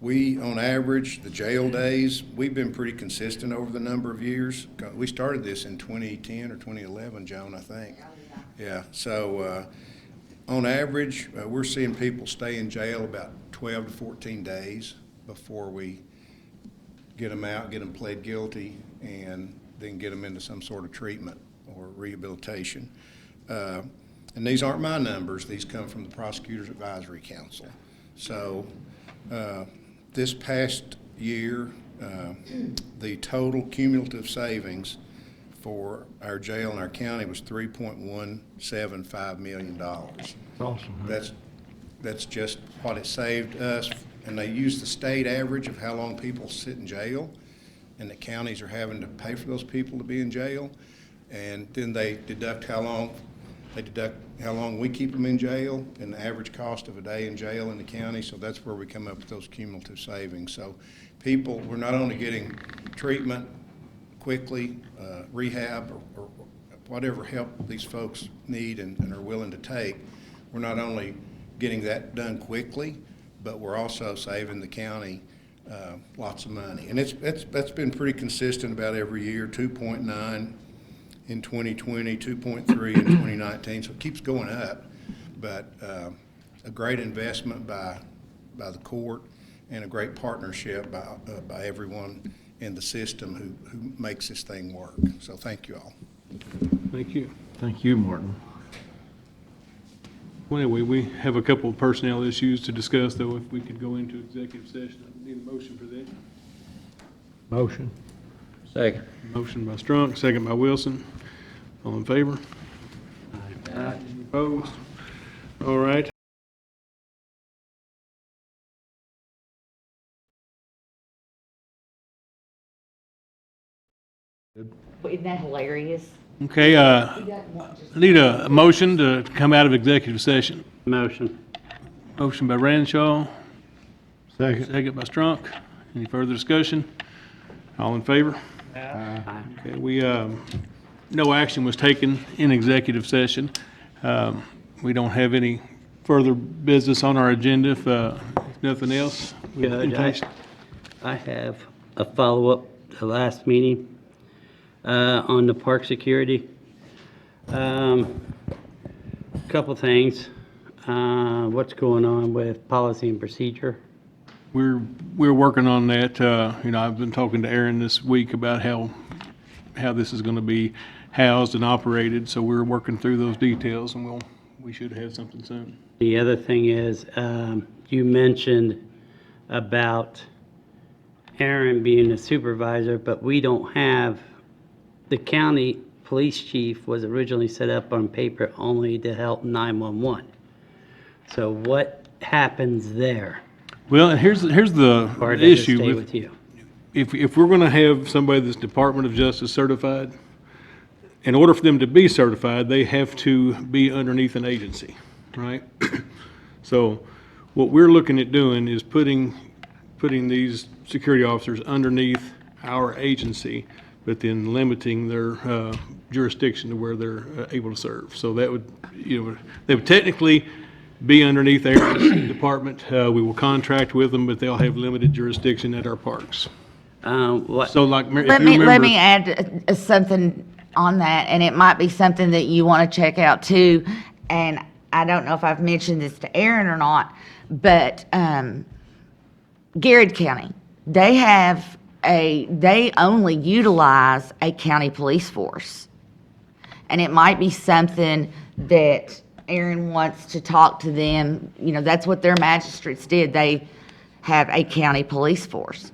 we, on average, the jail days, we've been pretty consistent over the number of years. We started this in 2010 or 2011, Joan, I think. Yeah, so on average, we're seeing people stay in jail about 12 to 14 days before we get them out, get them pled guilty, and then get them into some sort of treatment or rehabilitation. And these aren't my numbers. These come from the Prosecutor's Advisory Council. So this past year, the total cumulative savings for our jail and our county was $3.175 million. That's awesome. That's just what it saved us. And they use the state average of how long people sit in jail, and the counties are having to pay for those people to be in jail. And then they deduct how long we keep them in jail and the average cost of a day in jail in the county. So that's where we come up with those cumulative savings. So we're not only getting treatment quickly, rehab, or whatever help these folks need and are willing to take, we're not only getting that done quickly, but we're also saving the county lots of money. And that's been pretty consistent about every year, 2.9 in 2020, 2.3 in 2019, so it keeps going up. But a great investment by the court and a great partnership by everyone in the system who makes this thing work. So thank you all. Thank you. Thank you, Martin. Well, anyway, we have a couple of personnel issues to discuss, though. If we could go into executive session, I need a motion for that. Motion. Second. Motion by Strunk, second by Wilson. All in favor? Aye. Opposed? All right. Isn't that hilarious? Okay, I need a motion to come out of executive session. Motion. Motion by Ranshaw, Second. second by Strunk. Any further discussion? All in favor? Aye. Okay, no action was taken in executive session. We don't have any further business on our agenda. If nothing else. Judge, I have a follow-up to the last meeting on the park security. Couple things. What's going on with policy and procedure? We're working on that. I've been talking to Aaron this week about how this is going to be housed and operated. So we're working through those details, and we should have something soon. The other thing is, you mentioned about Aaron being a supervisor, but we don't have, the county police chief was originally set up on paper only to help 911. So what happens there? Well, and here's the Or does it issue stay with you? If we're going to have somebody that's Department of Justice certified, in order for them to be certified, they have to be underneath an agency, right? So what we're looking at doing is putting these security officers underneath our agency, but then limiting their jurisdiction to where they're able to serve. So that would, they would technically be underneath Aaron's department. We will contract with them, but they'll have limited jurisdiction at our parks. So like, Let me add something on that, and it might be something that you want to check out too. And I don't know if I've mentioned this to Aaron or not, But Garrett County, they only utilize a county police force. And it might be something that Aaron wants to talk to them, that's what their magistrates did. They have a county police force.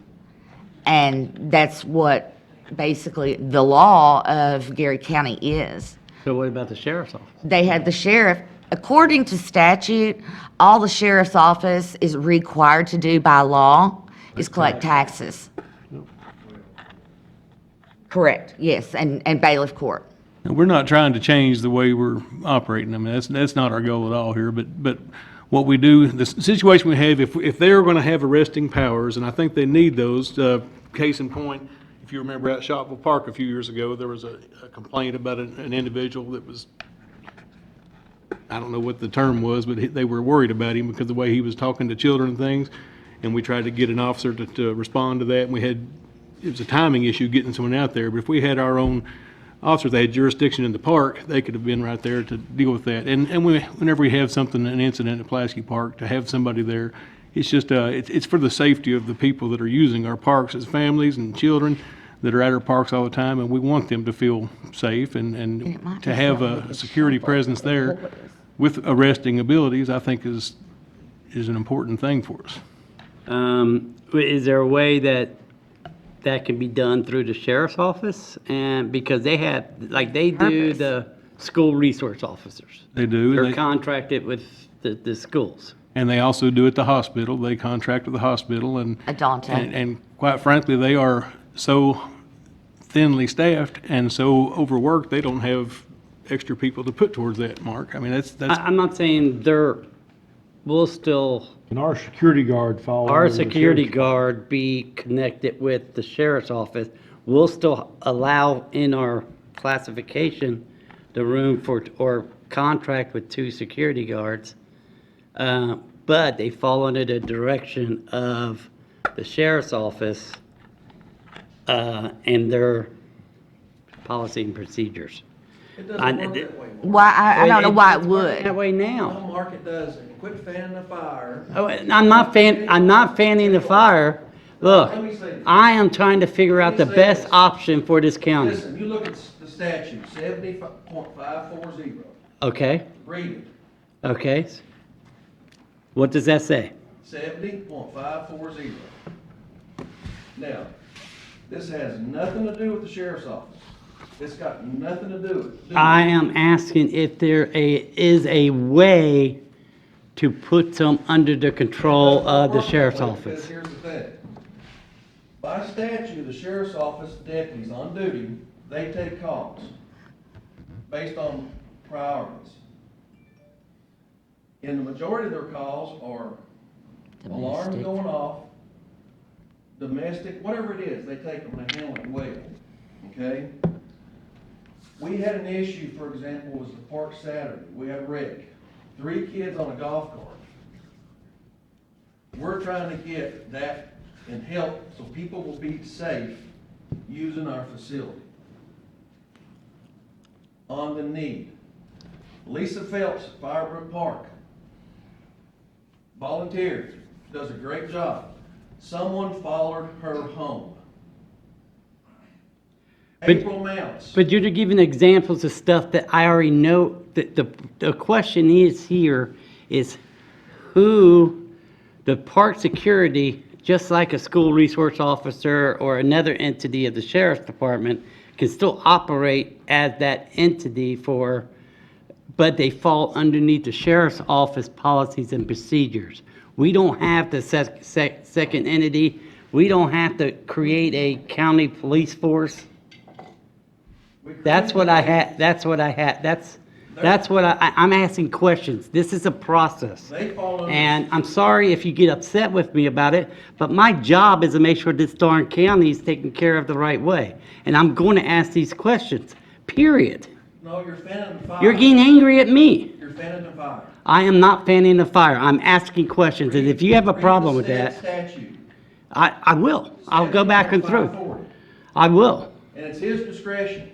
And that's what basically the law of Garrett County is. So what about the sheriff's office? They had the sheriff, according to statute, all the sheriff's office is required to do by law is collect taxes. Correct, yes, and bailiff court. And we're not trying to change the way we're operating. I mean, that's not our goal at all here, but what we do, the situation we have, if they're gonna have arresting powers, and I think they need those, case in point, if you remember at Shopville Park a few years ago, there was a complaint about an individual that was, I don't know what the term was, but they were worried about him because of the way he was talking to children and things, and we tried to get an officer to respond to that, and it was a timing issue getting someone out there, but if we had our own officers, they had jurisdiction in the park, they could have been right there to deal with that. And whenever we have something, an incident at Pulaski Park, to have somebody there, it's just, it's for the safety of the people that are using our parks as families and children that are at our parks all the time, and we want them to feel safe and to have a security presence there with arresting abilities, I think is an important thing for us. Is there a way that can be done through the sheriff's office? And because they have, they do the school resource officers. They do. They're contracted with the schools. And they also do at the hospital. They contract with the hospital Adonta. and quite frankly, they are so thinly staffed and so overworked, they don't have extra people to put towards that, Mark. I mean, that's. I'm not saying we'll still. And our security guard follow. Our security guard be connected with the sheriff's office. We'll still allow in our classification the room or contract with 2 security guards. But they fall under the direction of the sheriff's office and their policy and procedures. It doesn't work that way. Why, I don't know why it would. That way No, now. Mark, it doesn't. Quit fanning the fire. Oh, I'm not fanning the fire. Look, Let me say this. I am trying to figure out the Let me say best this. option for this county. Listen, you look at the statute, 70.540. Okay, Read it. okay. What does that say? 70.540. Now, this has nothing to do with the sheriff's office. It's got nothing to do with it. I am asking if there is a way to put them under the control of the sheriff's Because office. here's the thing. By statute, the sheriff's office deputies on duty, they take calls based on priorities. And the majority of their calls are alarms Domestic. going off, domestic, whatever it is, they take them and handle it well, okay? We had an issue, for example, was the Park Saturday. We had a wreck. 3 kids on a golf cart. We're trying to get that and help so people will be safe using our facility. On the need. Lisa Phelps at Firebrook Park. Volunteers, does a great job. Someone followed her home. April Mounts. But you're giving examples of stuff that I already know. The question is here is who the park security, just like a school resource officer or another entity of the sheriff's department, can still operate as that entity but they fall underneath the sheriff's office policies and procedures. We don't have the second entity. We don't have to create a county police force. That's what I had. I'm asking questions. This is a process. They fall under. And I'm sorry if you get upset with me about it, but my job is to make sure this darn county is taken care of the right way. And I'm going to ask these questions, period. No, you're fanning the fire. You're getting angry at me. You're fanning the fire. I am not fanning the fire. I'm asking questions. And if you have a problem with that, Statute. I will. I'll go back and through. 540. I will. And it's his discretion.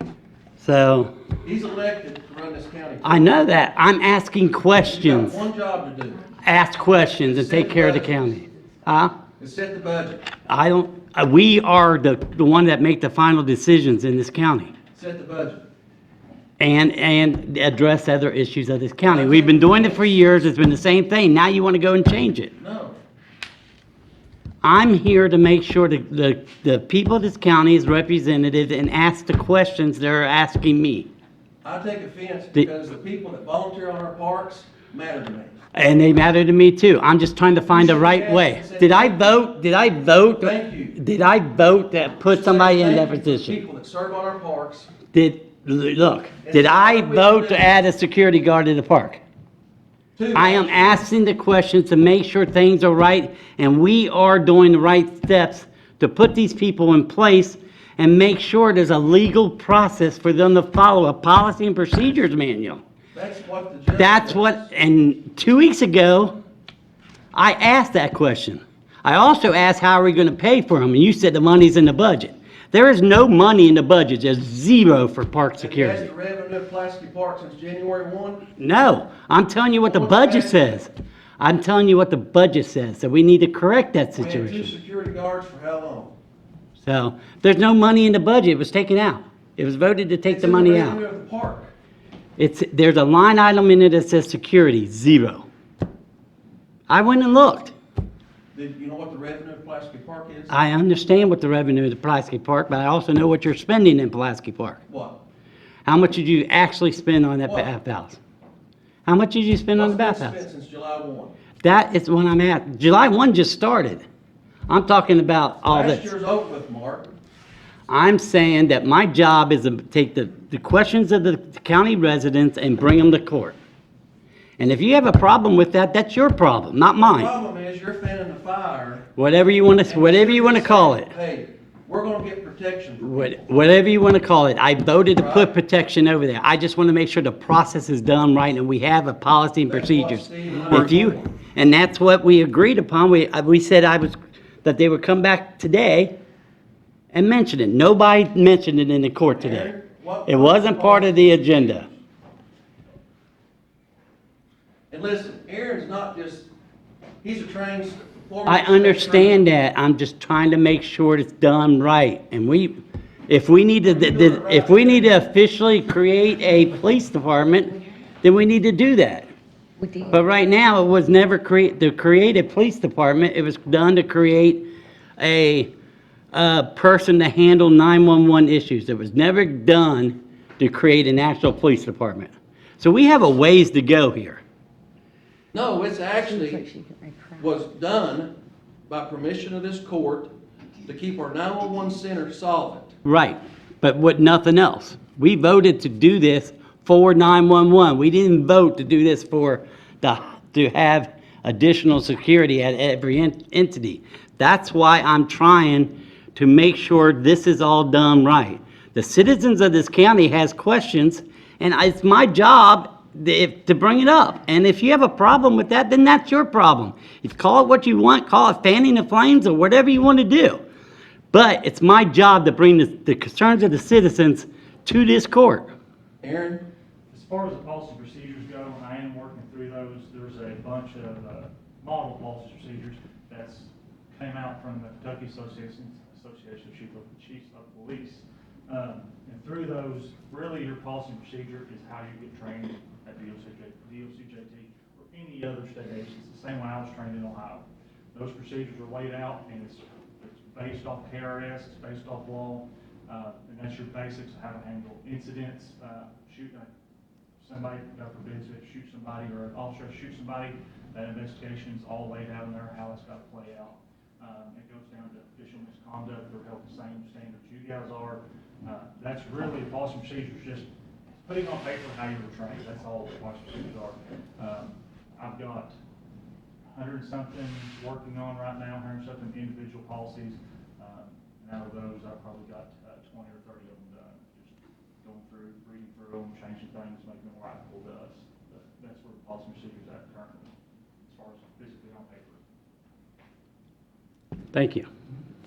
So, He's elected to run this county. I know that. I'm asking He's got questions. one job to do. ask questions and take care of the county. Huh? And set the budget. I don't, we are the one that make the final decisions in this county. Set the budget. And address other issues of this county. We've been doing it for years, it's been the same thing, now you want to go and change it. No. I'm here to make sure that the people of this county is represented and ask the questions they're asking me. I take offense because the people that volunteer on our parks matter to me. And they matter to me too. I'm just trying to find the right way. Did I vote? Thank you. Did I vote that put somebody in that position? People that serve on our parks. Did I vote to add a security guard to the park? I am asking the questions to make sure things are right, and we are doing the right steps to put these people in place and make sure there's a legal process for them to follow, a policy and procedures manual. That's what the judge. That's what, and 2 weeks ago, I asked that question. I also asked, how are we going to pay for them? And you said the money's in the budget. There is no money in the budget. There's zero for park security. Has the revenue of Pulaski Park since January 1? No, I'm telling you what the budget says. I'm telling you what the budget says, so we need to correct that We had 2 situation. security guards for how long? So, there's no money in the budget. It was taken out. It was voted to take the money out. It's in the revenue of the park. There's a line item in it that says security, zero. I went and looked. Did you know what the revenue of Pulaski Park is? I understand what the revenue is of Pulaski Park, but I also know what you're spending in Pulaski Park. What? How much did you actually spend on that What? bathhouse? How much did you spend on the What's been bathhouse? spent since July 1? That is what I'm at. July 1 just started. I'm talking about all Last this. year's over with, Mark. I'm saying that my job is to take the questions of the county residents and bring them to court. And if you have a problem with that, that's your problem, not The mine. problem is you're fanning the fire. Whatever you want to call it. Hey, we're gonna get protection. Whatever you want to call it. I voted to put protection over there. I just want to make sure the process is done right and we have a policy and procedures. And that's what we agreed upon. We said that they would come back today and mention it. Nobody mentioned it in the court today. It wasn't part of the agenda. And listen, Aaron's not just, he's a trained former. I understand that. I'm just trying to make sure it's done right. And if we need to officially create a police department, then we need to do that. But right now, it was never to create a police department. It was done to create a person to handle 911 issues. It was never done to create an actual police department. So we have a ways to go here. No, it's actually was done by permission of this court to keep our 911 center solvent. Right, but with nothing else. We voted to do this for 911. We didn't vote to do this to have additional security at every entity. That's why I'm trying to make sure this is all done right. The citizens of this county has questions, and it's my job to bring it up. And if you have a problem with that, then that's your problem. You call it what you want, call it fanning the flames or whatever you want to do. But it's my job to bring the concerns of the citizens to this court. Aaron? As far as the policy procedures go, I am working through those. There's a bunch of model policy procedures that came out from the Kentucky Association of Chiefs of Police. And through those, really your policy procedure is how you get trained at DOCJT or any other state agency. It's the same way I was trained in Ohio. Those procedures are laid out, and it's based off KRS, it's based off law, and that's your basics of how to handle incidents, somebody, God forbid, shoot somebody or an officer shoots somebody. That investigation's all laid out in there, how it's got to play out. It goes down to official misconduct or health and safety standards you guys are. That's really the policy procedures, just putting on paper how you were trained. That's all the policy procedures are. I've got 100-something working on right now, 100-something individual policies. And out of those, I've probably got 20 or 30 of them done. Just going through, reading through them, changing things, making them writable to us. That's where the policy procedures are at currently, as far as physically on paper. Thank you.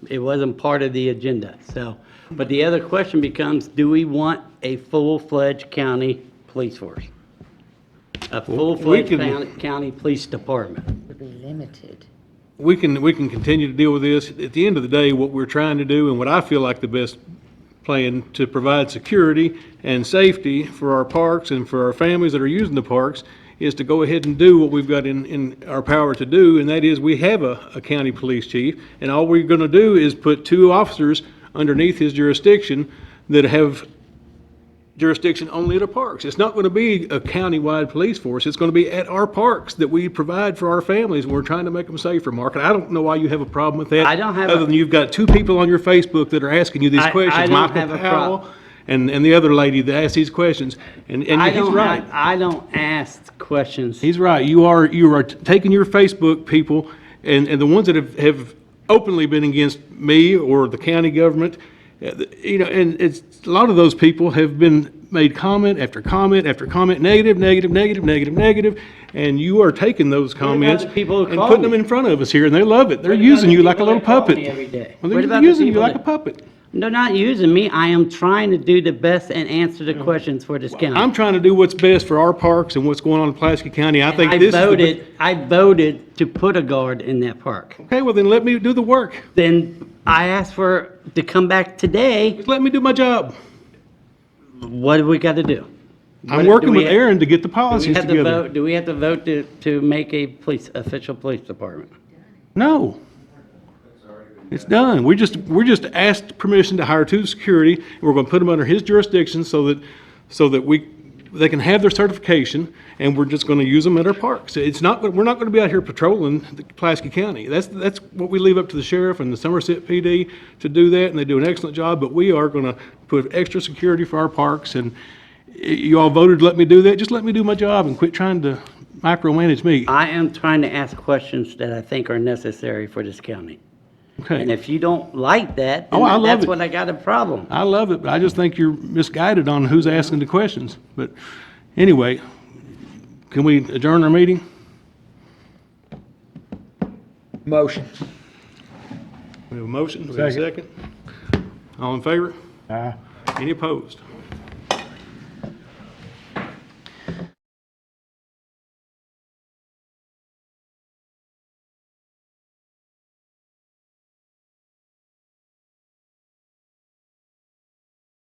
It wasn't part of the agenda, so. But the other question becomes, do we want a full-fledged county police force? A full-fledged can- county police department. Would be limited. We can continue to deal with this. At the end of the day, what we're trying to do and what I feel like the best plan to provide security and safety for our parks and for our families that are using the parks is to go ahead and do what we've got in our power to do, and that is we have a county police chief, and all we're gonna do is put 2 officers underneath his jurisdiction that have jurisdiction only at our parks. It's not gonna be a county-wide police force, it's gonna be at our parks that we provide for our families, and we're trying to make them safer, Mark. And I don't know why you have a problem with that. I don't have Other than you've got 2 people on your Facebook that are asking you these I questions, don't Michael have a Powell problem. and the other lady that asked these questions, and he's right. I don't ask questions. He's right. You are taking your Facebook people and the ones that have openly been against me or the county government, and it's, a lot of those people have been made comment after comment after comment, negative, and you are taking those comments the people who and call putting them me? in front of us here, and they love it. They're What about using the you like a people little that call puppet. me every day? Well, What they're about the using you people like a that- puppet. They're not using me. I am trying to do the best and answer the questions for this county. I'm trying to do what's best for our parks and what's going on in Pulaski County. I think I this is I voted to put a guard in that park. okay, well, then let me do the work. Then I asked to come back today. Just let me do my job. What do we got to do? I'm working with Aaron to get the policies together. Do we have to vote to make a official police department? No. It's done. We're just asked permission to hire 2 security, and we're gonna put them under his jurisdiction so that they can have their certification, and we're just gonna use them at our parks. We're not gonna be out here patrolling the Pulaski County. That's what we leave up to the sheriff and the Somerset PD to do that, and they do an excellent job, but we are gonna put extra security for our parks, and you all voted to let me do that. Just let me do my job and quit trying to micromanage me. I am trying to ask questions that I think are necessary for this county. Okay. And if you don't like that, then Oh, I love that's it. when I got a problem. I love it, but I just think you're misguided on who's asking the questions. But anyway, can we adjourn our meeting? Motion. We have a motion, do we have a second? All in favor? Aye. Any opposed?